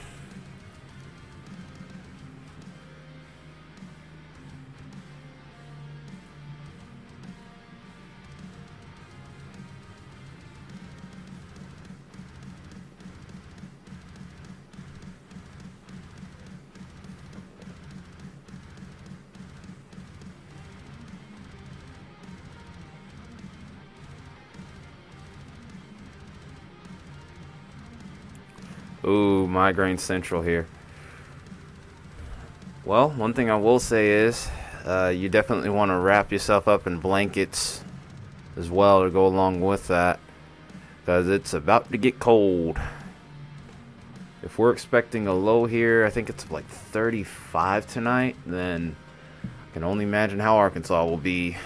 [SPEAKER 1] Ooh, migraine central here. Well, one thing I will say is, you definitely want to wrap yourself up in blankets as well to go along with that, because it's about to get cold. If we're expecting a low here, I think it's like 35 tonight, then I can only imagine how Arkansas will be.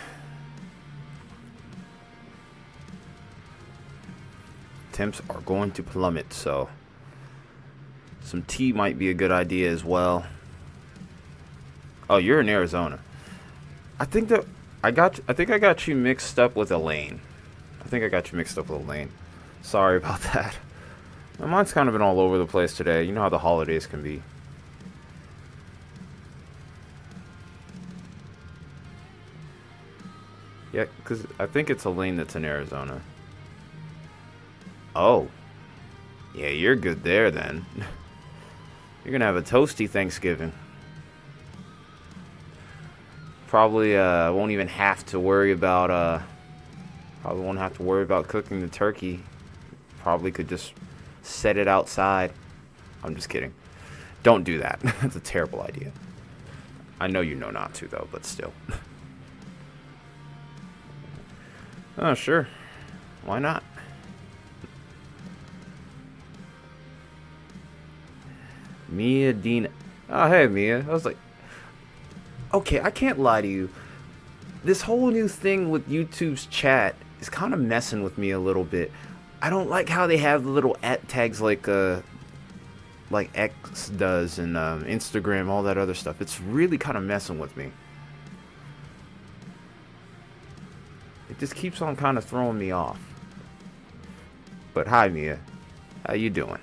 [SPEAKER 1] Temps are going to plummet, so some tea might be a good idea as well. Oh, you're in Arizona. I think I got you mixed up with Elaine. I think I got you mixed up with Elaine. Sorry about that. My mind's kind of been all over the place today. You know how the holidays can be. Yeah, because I think it's Elaine that's in Arizona. Oh. Yeah, you're good there then. You're going to have a toasty Thanksgiving. Probably won't even have to worry about cooking the turkey. Probably could just set it outside. I'm just kidding. Don't do that. That's a terrible idea. I know you know not to though, but still. Oh, sure. Why not? Mia Dina. Oh, hey, Mia. I was like, okay, I can't lie to you. This whole new thing with YouTube's chat is kind of messing with me a little bit. I don't like how they have the little @ tags like X does and Instagram, all that other stuff. It's really kind of messing with me. It just keeps on kind of throwing me off. But hi, Mia. How you doing?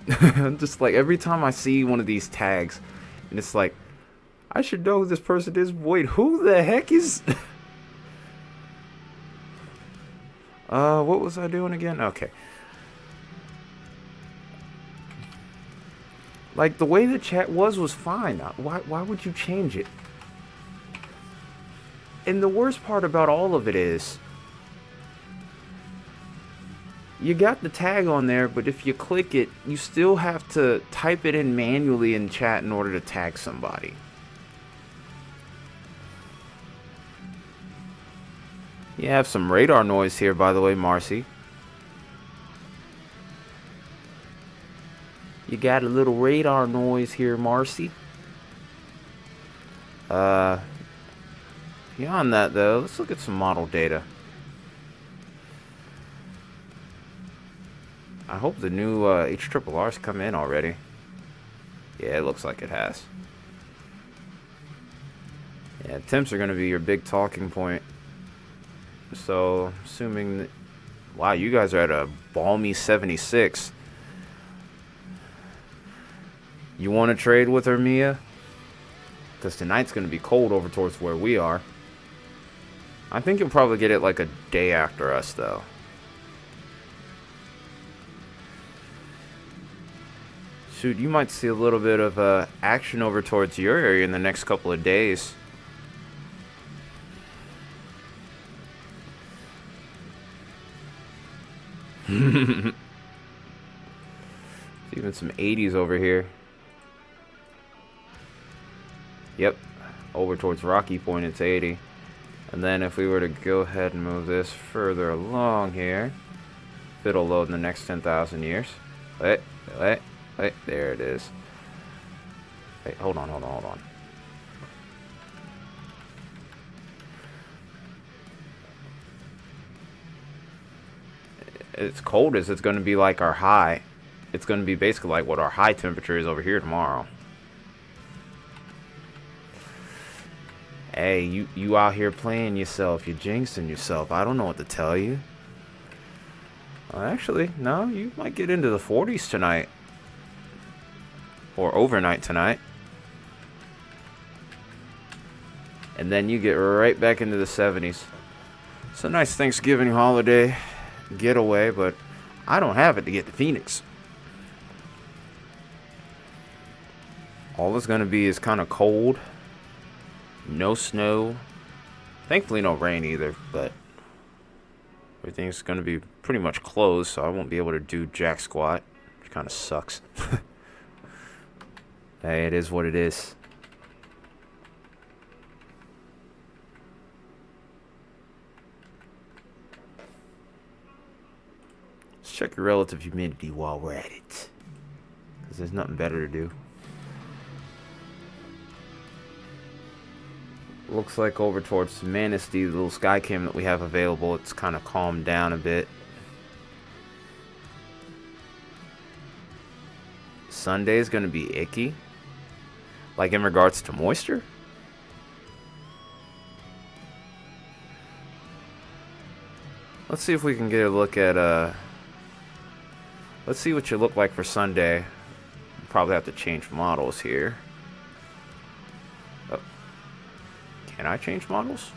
[SPEAKER 1] I'm just like, every time I see one of these tags, and it's like, I should know who this person is. Wait, who the heck is... what was I doing again? Okay. Like, the way the chat was fine. Why would you change it? And the worst part about all of it is, you got the tag on there, but if you click it, you still have to type it in manually in chat in order to tag somebody. You have some radar noise here, by the way, Marcy. You got a little radar noise here, Marcy. Beyond that, though, let's look at some model data. I hope the new HRRR's come in already. Yeah, it looks like it has. Yeah, temps are going to be your big talking point. So, assuming that... Wow, you guys are at a balmy 76. You want to trade with her, Mia? Because tonight's going to be cold over towards where we are. I think you'll probably get it like a day after us, though. Shoot, you might see a little bit of action over towards your area in the next couple of days. Even some 80s over here. Yep, over towards Rocky Point it's 80. And then if we were to go ahead and move this further along here, it'll load in the next 10,000 years. Wait, there it is. Wait, hold on. It's cold as it's going to be like our high. It's going to be basically like what our high temperature is over here tomorrow. Hey, you out here playing yourself. You're jinxing yourself. I don't know what to tell you. Actually, no, you might get into the 40s tonight. Or overnight tonight. And then you get right back into the 70s. It's a nice Thanksgiving holiday getaway, but I don't have it to get to Phoenix. All it's going to be is kind of cold. No snow. Thankfully no rain either, but everything's going to be pretty much closed, so I won't be able to do jack squat, which kind of sucks. Hey, it is what it is. Let's check your relative humidity while we're at it, because there's nothing better to do. Looks like over towards Manistee, the little sky cam that we have available, it's kind of calmed down a bit. Sunday's going to be icky. Like in regards to moisture? Let's see if we can get a look at, let's see what you look like for Sunday. Probably have to change models here. Oh. Can I change models?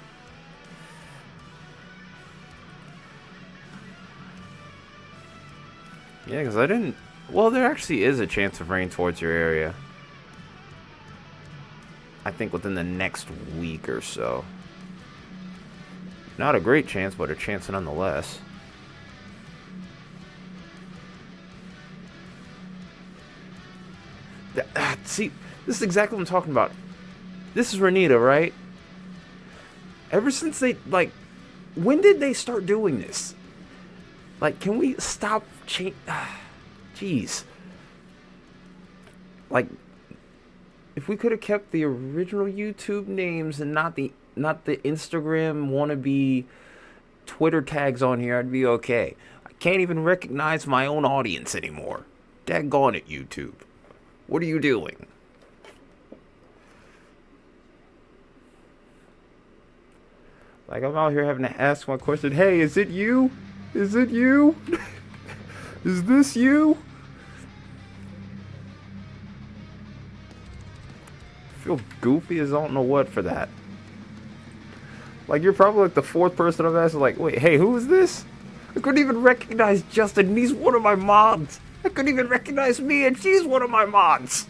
[SPEAKER 1] Yeah, because I didn't... Well, there actually is a chance of rain towards your area. I think within the next week or so. Not a great chance, but a chance nonetheless. See, this is exactly what I'm talking about. This is Renita, right? Ever since they, like, when did they start doing this? Like, can we stop Jeez. Like, if we could have kept the original YouTube names and not the Instagram wannabe Twitter tags on here, I'd be okay. I can't even recognize my own audience anymore. Daggone it, YouTube. What are you doing? Like, I'm out here having to ask my question, hey, is it you? Is it you? Is this you? I feel goofy as I don't know what for that. Like, you're probably like the fourth person I've asked, like, wait, hey, who is this? I couldn't even recognize Justin, and he's one of my mods. I couldn't even recognize me, and she's one of my mods.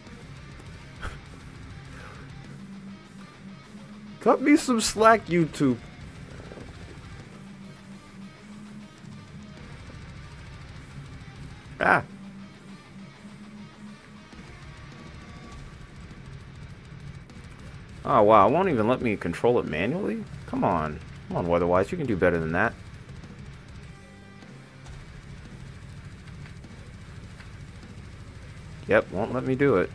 [SPEAKER 1] Cut me some slack, YouTube. Ah. Oh, wow. It won't even let me control it manually? Come on. Come on, Weatherwise. You can do better than that. Yep, won't let me do it.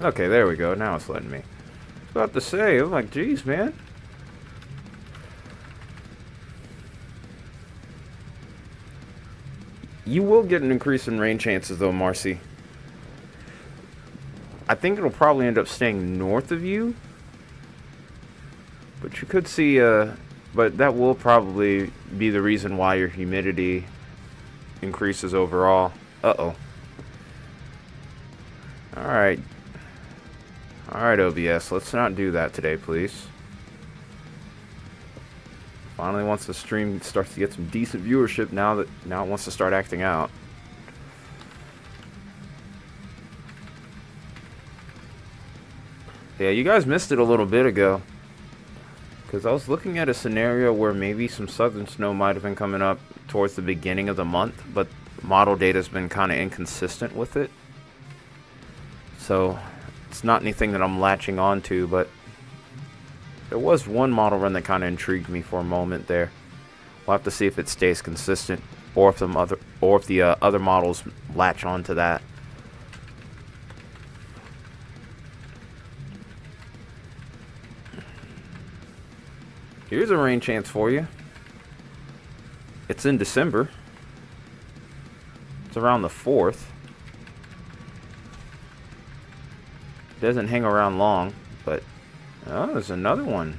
[SPEAKER 1] Okay, there we go. Now it's letting me. I was about to say, I'm like, geez, man. You will get an increase in rain chances, though, Marcy. I think it'll probably end up staying north of you. But you could see, but that will probably be the reason why your humidity increases overall. Uh-oh. Alright. Alright, OBS. Let's not do that today, please. Finally, once the stream starts to get some decent viewership, now it wants to start acting out. Yeah, you guys missed it a little bit ago. Because I was looking at a scenario where maybe some southern snow might have been coming up towards the beginning of the month, but model data's been kind of inconsistent with it. So, it's not anything that I'm latching on to, but there was one model run that kind of intrigued me for a moment there. We'll have to see if it stays consistent, or if the other models latch onto that. Here's a rain chance for you. It's in December. It's around the 4th. Doesn't hang around long, but oh, there's another one.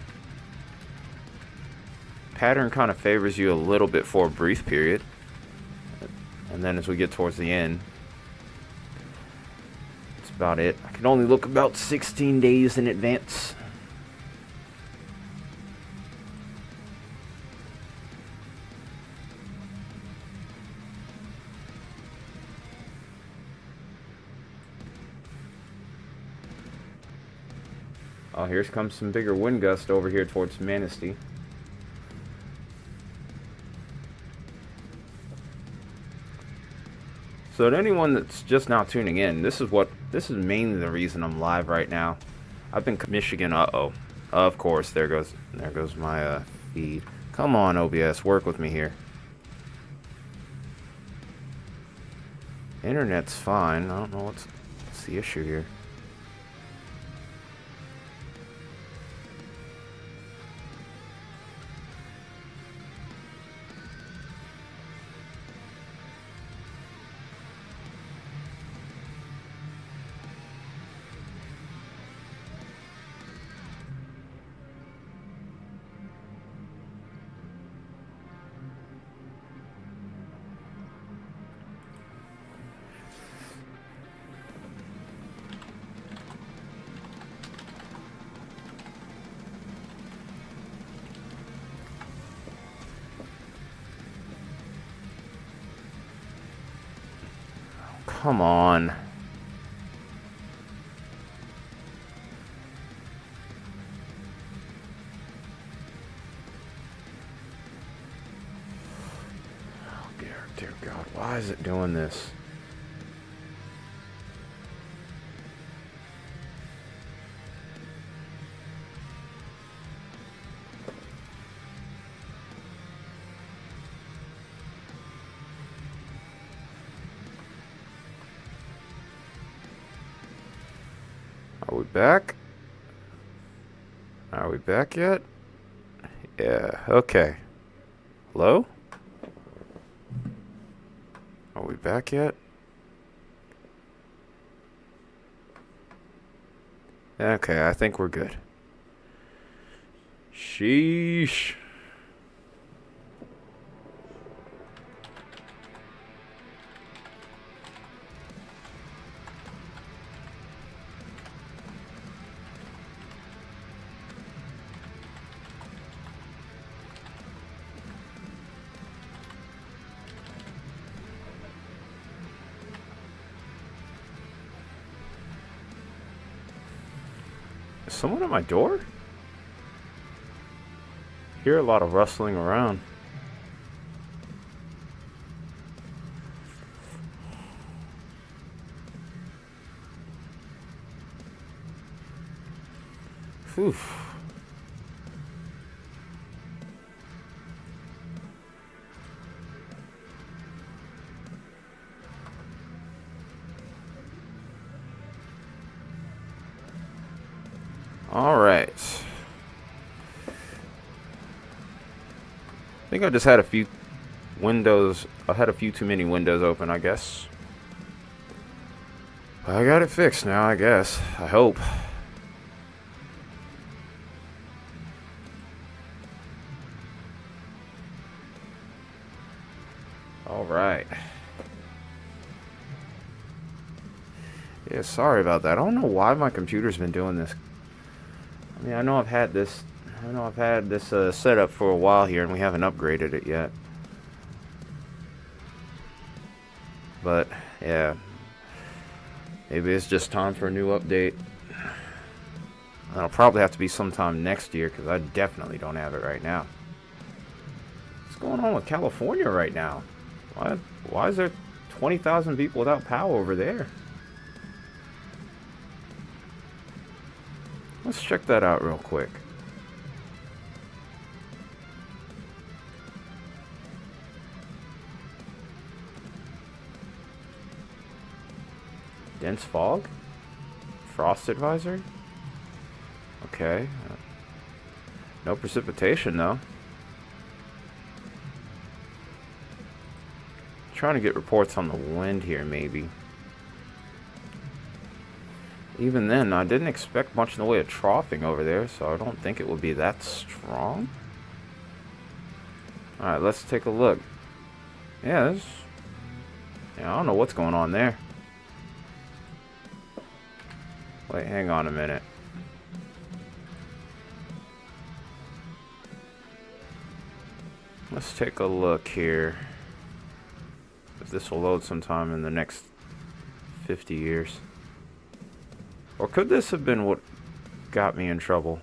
[SPEAKER 1] Pattern kind of favors you a little bit for a brief period. And then as we get towards the end, that's about it. I can only look about 16 days in advance. Oh, here comes some bigger wind gust over here towards Manistee. So to anyone that's just now tuning in, this is mainly the reason I'm live right now. I've been Michigan. Of course, there goes my feed. Come on, OBS, work with me here. Internet's fine. I don't know what's the issue here. Come on. Oh, dear God, why is it doing this? Are we back? Are we back yet? Yeah, okay. Hello? Are we back yet? Okay, I think we're good. Sheesh. Is someone at my door? Hear a lot of rustling around. Whew. All right. I think I just had a few windows. I had a few too many windows open, I guess. I got it fixed now, I guess. I hope. All right. Yeah, sorry about that. I don't know why my computer's been doing this. I mean, I know I've had this set up for a while here, and we haven't upgraded it yet. But yeah, maybe it's just time for a new update. That'll probably have to be sometime next year, because I definitely don't have it right now. What's going on with California right now? Why is there 20,000 people without power over there? Let's check that out real quick. Dense fog? Frost advisory? Okay. No precipitation though. Trying to get reports on the wind here maybe. Even then, I didn't expect much in the way of troughing over there, so I don't think it would be that strong. Alright, let's take a look. Yeah, Yeah, I don't know what's going on there. Wait, hang on a minute. Let's take a look here. If this will load sometime in the next 50 years. Or could this have been what got me in trouble?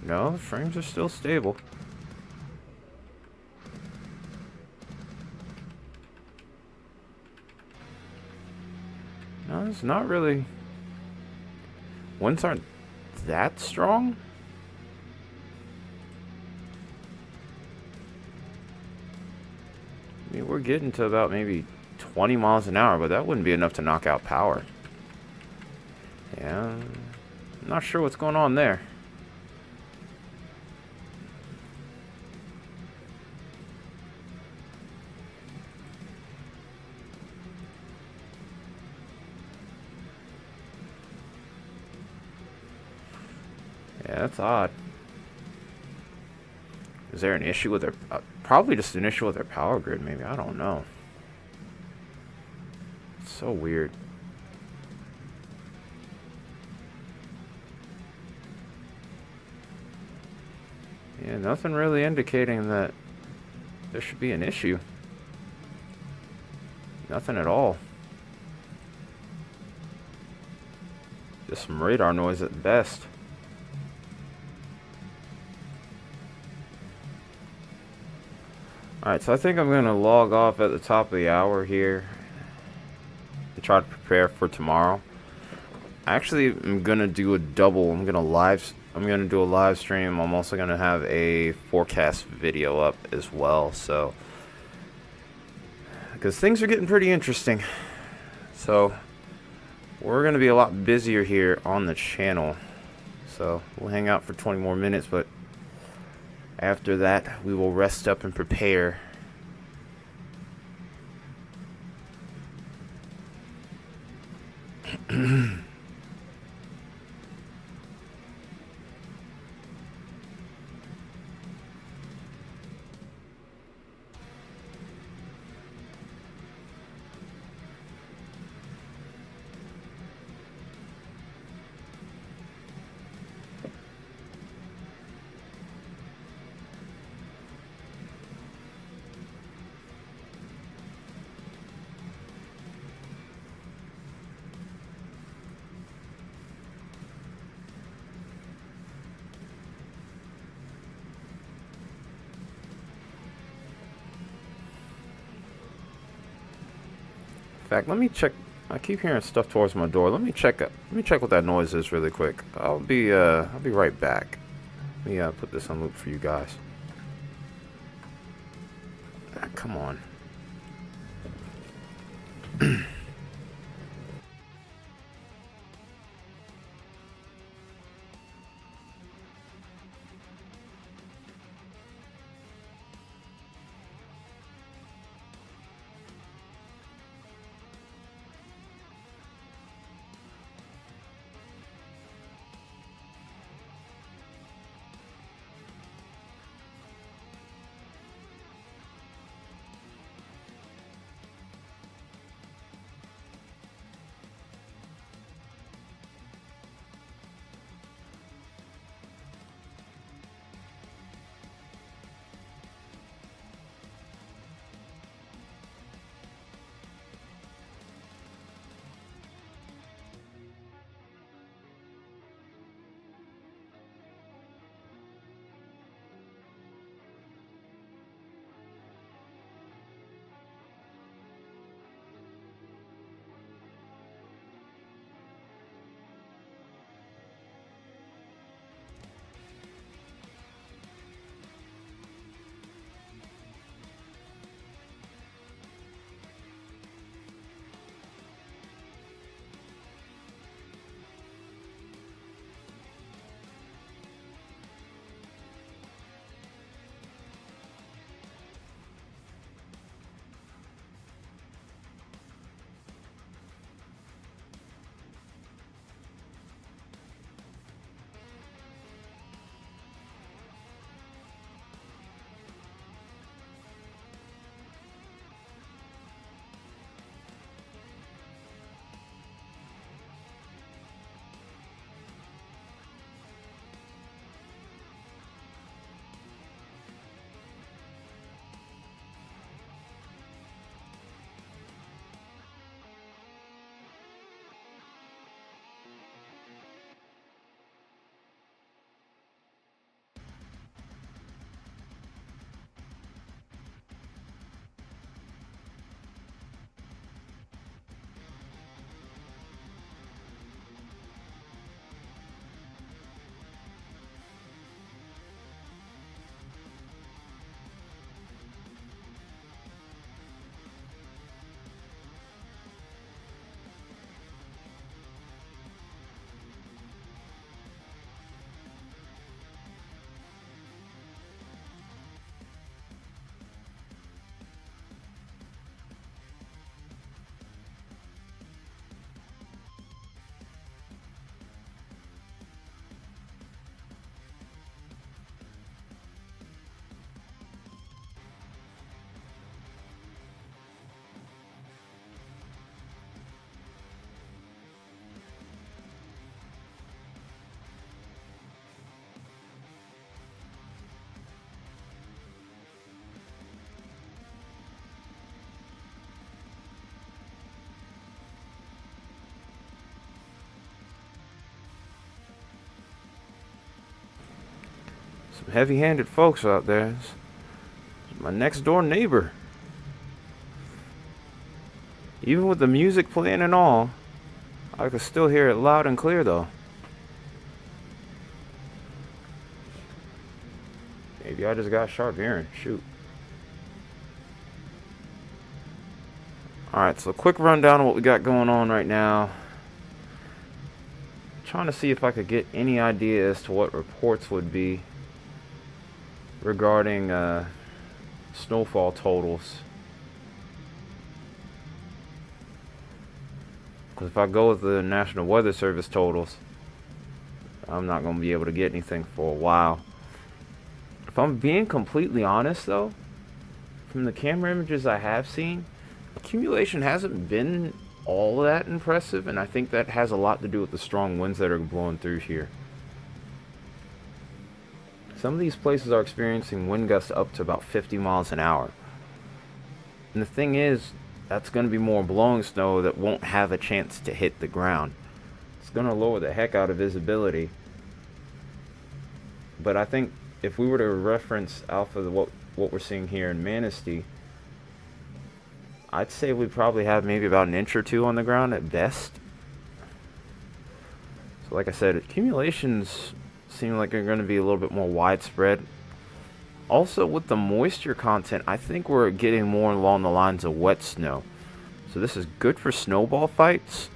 [SPEAKER 1] No, the frames are still stable. No, it's not really. Winds aren't that strong. I mean, we're getting to about maybe 20 miles an hour, but that wouldn't be enough to knock out power. Yeah, I'm not sure what's going on there. Yeah, that's odd. Is there an issue with their... probably just an issue with their power grid, maybe. I don't know. It's so weird. Yeah, nothing really indicating that there should be an issue. Nothing at all. Just some radar noise at best. Alright, so I think I'm going to log off at the top of the hour here and try to prepare for tomorrow. Actually, I'm going to do a double. I'm going to do a live stream. I'm also going to have a forecast video up as well. So, because things are getting pretty interesting. So, we're going to be a lot busier here on the channel. So, we'll hang out for 20 more minutes, but after that, we will rest up and prepare. In fact, let me check. I keep hearing stuff towards my door. Let me check what that noise is really quick. I'll be right back. Let me put this on loop for you guys. Come on. Some heavy-handed folks out there. It's my next door neighbor. Even with the music playing and all, I could still hear it loud and clear though. Maybe I just got sharp hearing. Shoot. Alright, so a quick rundown of what we got going on right now. Trying to see if I could get any idea as to what reports would be regarding snowfall totals. Because if I go with the National Weather Service totals, I'm not going to be able to get anything for a while. If I'm being completely honest though, from the camera images I have seen, accumulation hasn't been all that impressive, and I think that has a lot to do with the strong winds that are blowing through here. Some of these places are experiencing wind gusts up to about 50 miles an hour. And the thing is, that's going to be more blowing snow that won't have a chance to hit the ground. It's going to lower the heck out of visibility. But I think if we were to reference alpha what we're seeing here in Manistee, I'd say we probably have maybe about an inch or two on the ground at best. So like I said, accumulations seem like they're going to be a little bit more widespread. Also with the moisture content, I think we're getting more along the lines of wet snow. So this is good for snowball fights,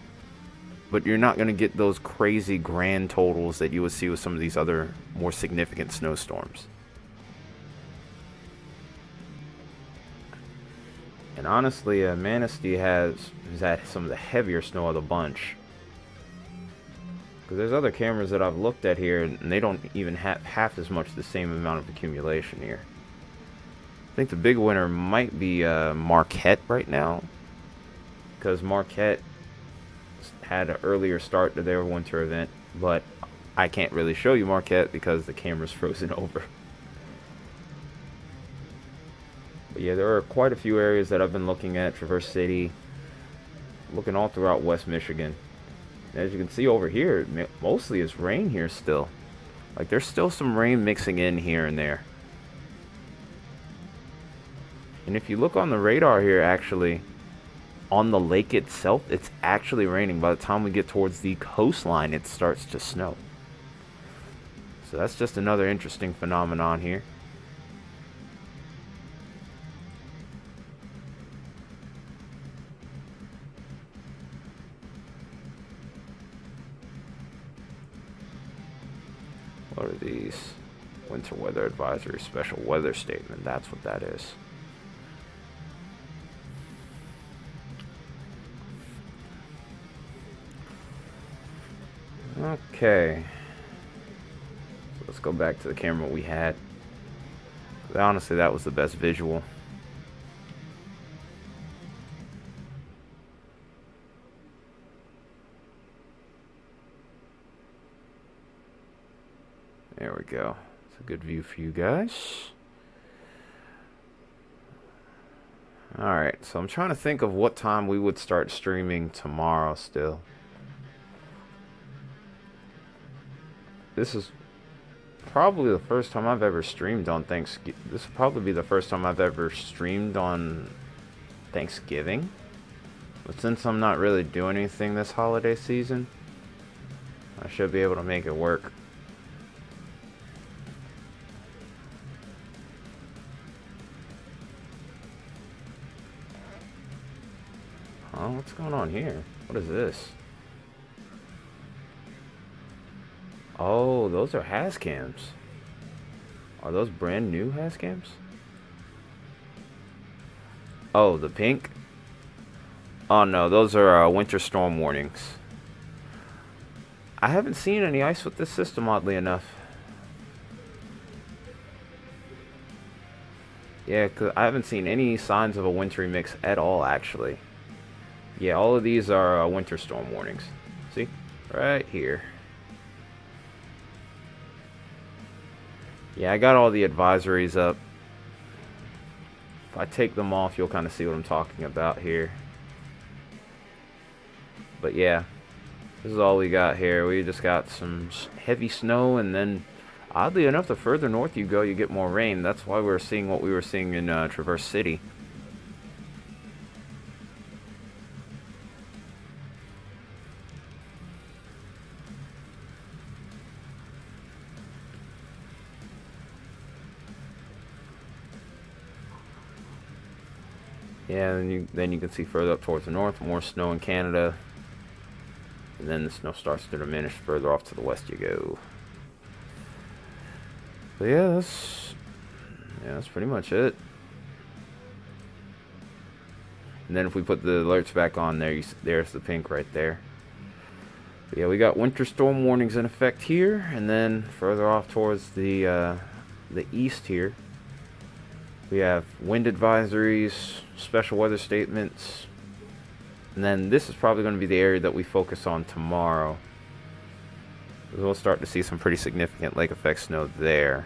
[SPEAKER 1] but you're not going to get those crazy grand totals that you would see with some of these other more significant snowstorms. And honestly, Manistee has had some of the heavier snow of the bunch. Because there's other cameras that I've looked at here, and they don't even have half as much the same amount of accumulation here. I think the big winner might be Marquette right now. Because Marquette had an earlier start to their winter event, but I can't really show you Marquette because the camera's frozen over. But yeah, there are quite a few areas that I've been looking at. Traverse City, looking all throughout West Michigan. And as you can see over here, mostly it's rain here still. Like there's still some rain mixing in here and there. And if you look on the radar here, actually, on the lake itself, it's actually raining. By the time we get towards the coastline, it starts to snow. So that's just another interesting phenomenon here. What are these? Winter weather advisory, special weather statement. That's what that is. Okay. So let's go back to the camera we had. Honestly, that was the best visual. There we go. It's a good view for you guys. Alright, so I'm trying to think of what time we would start streaming tomorrow still. This is probably the first time I've ever streamed on Thanksgiving. This will probably be the first time I've ever streamed on Thanksgiving. But since I'm not really doing anything this holiday season, I should be able to make it work. Oh, what's going on here? What is this? Oh, those are has cams. Are those brand new has cams? Oh, the pink? Oh no, those are winter storm warnings. I haven't seen any ice with this system, oddly enough. Yeah, 'cause I haven't seen any signs of a wintry mix at all, actually. Yeah, all of these are winter storm warnings. See? Right here. Yeah, I got all the advisories up. If I take them off, you'll kind of see what I'm talking about here. But yeah, this is all we got here. We just got some heavy snow and then Oddly enough, the further north you go, you get more rain. That's why we're seeing what we were seeing in Traverse City. Yeah, and then you can see further up towards the north, more snow in Canada. And then the snow starts to diminish further off to the west you go. But yeah, that's pretty much it. And then if we put the alerts back on there, there's the pink right there. But yeah, we got winter storm warnings in effect here, and then further off towards the east here, we have wind advisories, special weather statements, and then this is probably going to be the area that we focus on tomorrow. We'll start to see some pretty significant lake effect snow there.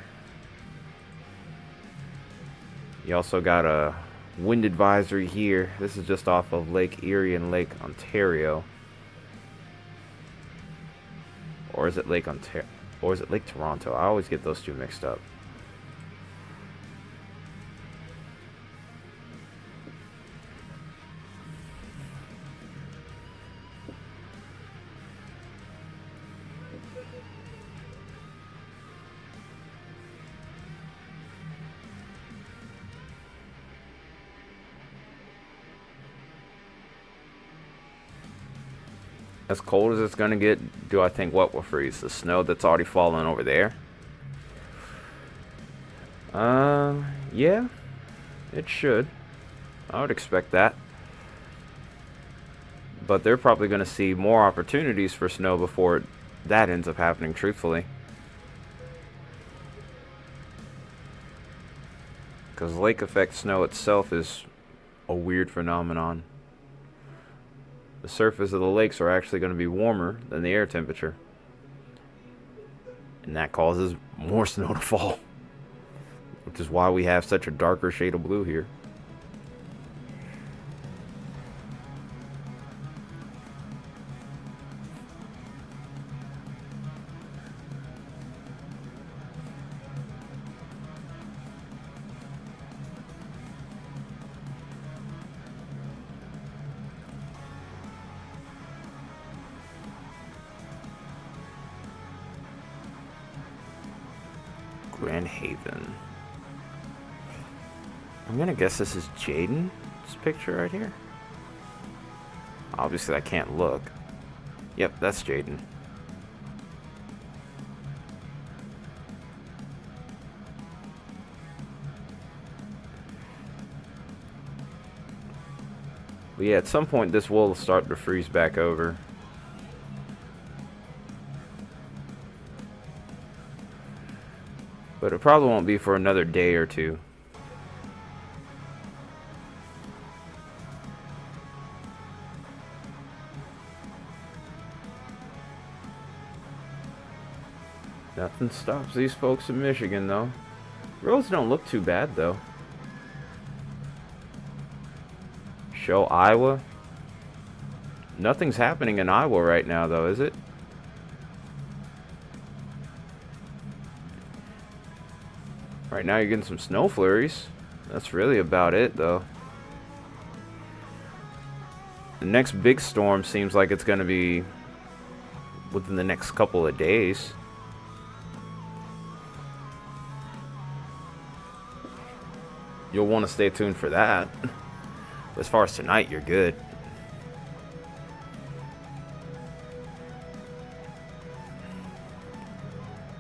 [SPEAKER 1] You also got a wind advisory here. This is just off of Lake Erie and Lake Ontario. Or is it Lake Ontario? Or is it Lake Toronto? I always get those two mixed up. As cold as it's gonna get, do I think what will freeze? The snow that's already fallen over there? Yeah, it should. I would expect that. But they're probably gonna see more opportunities for snow before that ends up happening, truthfully. Because lake effect snow itself is a weird phenomenon. The surface of the lakes are actually going to be warmer than the air temperature. And that causes more snow to fall. Which is why we have such a darker shade of blue here. Grand Haven. I'm gonna guess this is Jaden's picture right here. Obviously I can't look. Yep, that's Jaden. But yeah, at some point this will start to freeze back over. But it probably won't be for another day or two. Nothing stops these folks in Michigan, though. Roads don't look too bad, though. Show Iowa. Nothing's happening in Iowa right now, though, is it? Right now you're getting some snow flurries. That's really about it, though. The next big storm seems like it's going to be within the next couple of days. You'll want to stay tuned for that. As far as tonight, you're good.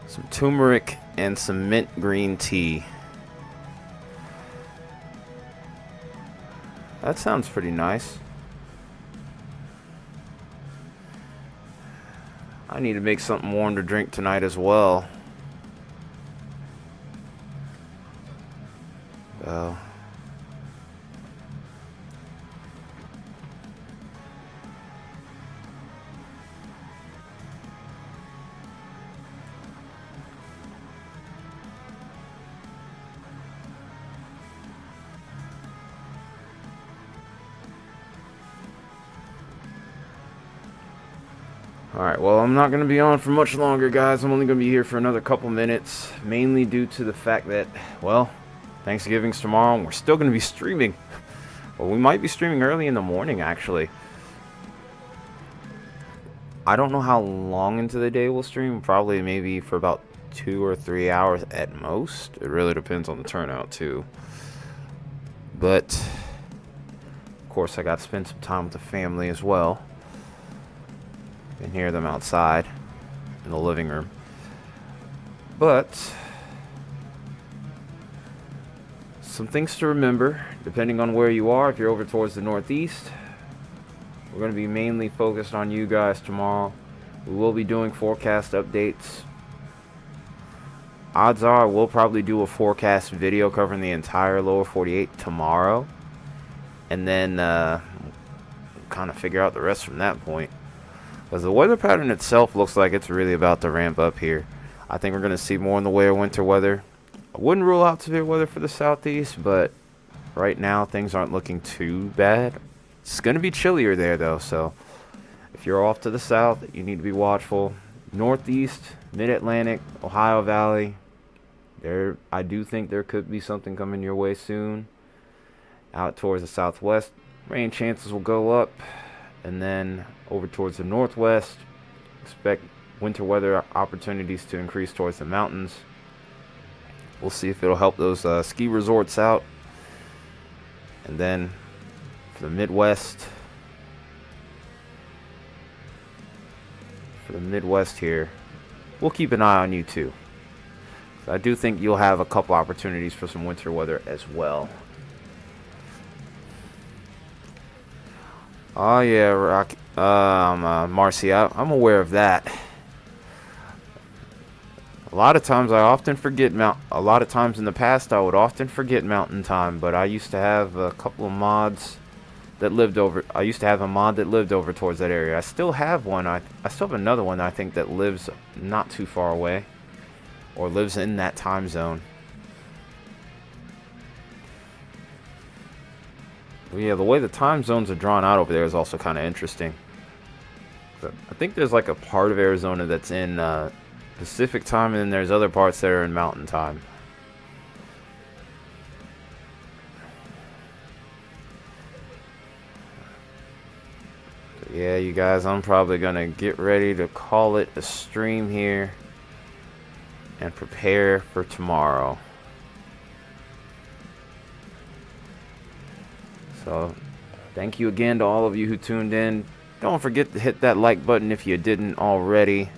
[SPEAKER 1] Some turmeric and some mint green tea. That sounds pretty nice. I need to make something warm to drink tonight as well. Oh. Alright, well, I'm not going to be on for much longer, guys. I'm only going to be here for another couple minutes, mainly due to the fact that, well, Thanksgiving's tomorrow, and we're still going to be streaming. Well, we might be streaming early in the morning, actually. I don't know how long into the day we'll stream. Probably maybe for about 2 or 3 hours at most. It really depends on the turnout, too. But, of course, I got to spend some time with the family as well. You can hear them outside in the living room. But some things to remember, depending on where you are. If you're over towards the northeast, we're going to be mainly focused on you guys tomorrow. We will be doing forecast updates. Odds are we'll probably do a forecast video covering the entire lower 48 tomorrow. And then kind of figure out the rest from that point. Because the weather pattern itself looks like it's really about to ramp up here. I think we're going to see more in the way of winter weather. I wouldn't rule out severe weather for the southeast, but right now things aren't looking too bad. It's going to be chillier there, though, so if you're off to the south, you need to be watchful. Northeast, mid-Atlantic, Ohio Valley, I do think there could be something coming your way soon. Out towards the southwest, rain chances will go up. And then over towards the northwest, expect winter weather opportunities to increase towards the mountains. We'll see if it'll help those ski resorts out. And then for the Midwest, here, we'll keep an eye on you too. So I do think you'll have a couple opportunities for some winter weather as well. Oh yeah, Rocky. Marcy, I'm aware of that. A lot of times I often forget a lot of times in the past I would often forget Mountain Time, but I used to have a couple of mods that lived over. I used to have a mod that lived over towards that area. I still have one. I still have another one I think that lives not too far away, or lives in that time zone. Well, yeah, the way the time zones are drawn out over there is also kind of interesting. I think there's like a part of Arizona that's in Pacific time, and then there's other parts that are in Mountain Time. So yeah, you guys, I'm probably gonna get ready to call it a stream here and prepare for tomorrow. So thank you again to all of you who tuned in. Don't forget to hit that like button if you didn't already.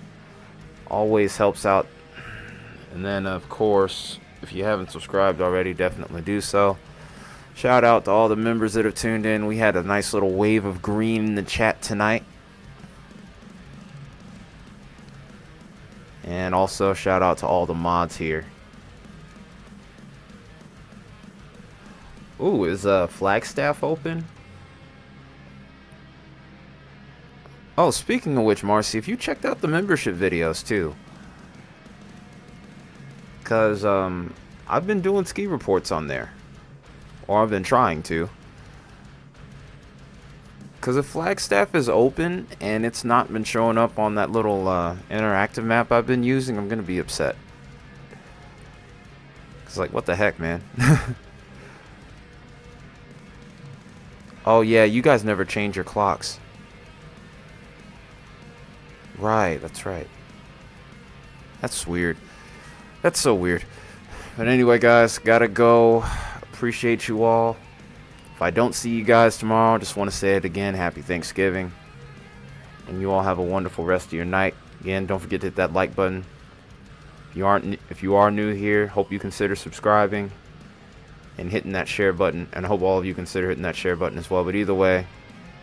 [SPEAKER 1] Always helps out. And then of course, if you haven't subscribed already, definitely do so. Shout out to all the members that have tuned in. We had a nice little wave of green in the chat tonight. And also shout out to all the mods here. Ooh, is Flagstaff open? Oh, speaking of which, Marcy, if you checked out the membership videos too. Because I've been doing ski reports on there. Or I've been trying to. Because if Flagstaff is open and it's not been showing up on that little interactive map I've been using, I'm going to be upset. It's like, what the heck, man? Oh, yeah, you guys never change your clocks. Right, that's right. That's weird. That's so weird. But anyway, guys, gotta go. Appreciate you all. If I don't see you guys tomorrow, just want to say it again. Happy Thanksgiving. And you all have a wonderful rest of your night. Again, don't forget to hit that like button. If you are new here, hope you consider subscribing and hitting that share button. And I hope all of you consider hitting that share button as well. But either way,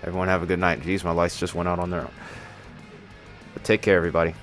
[SPEAKER 1] everyone have a good night. Jeez, my lights just went out on their own. But take care, everybody.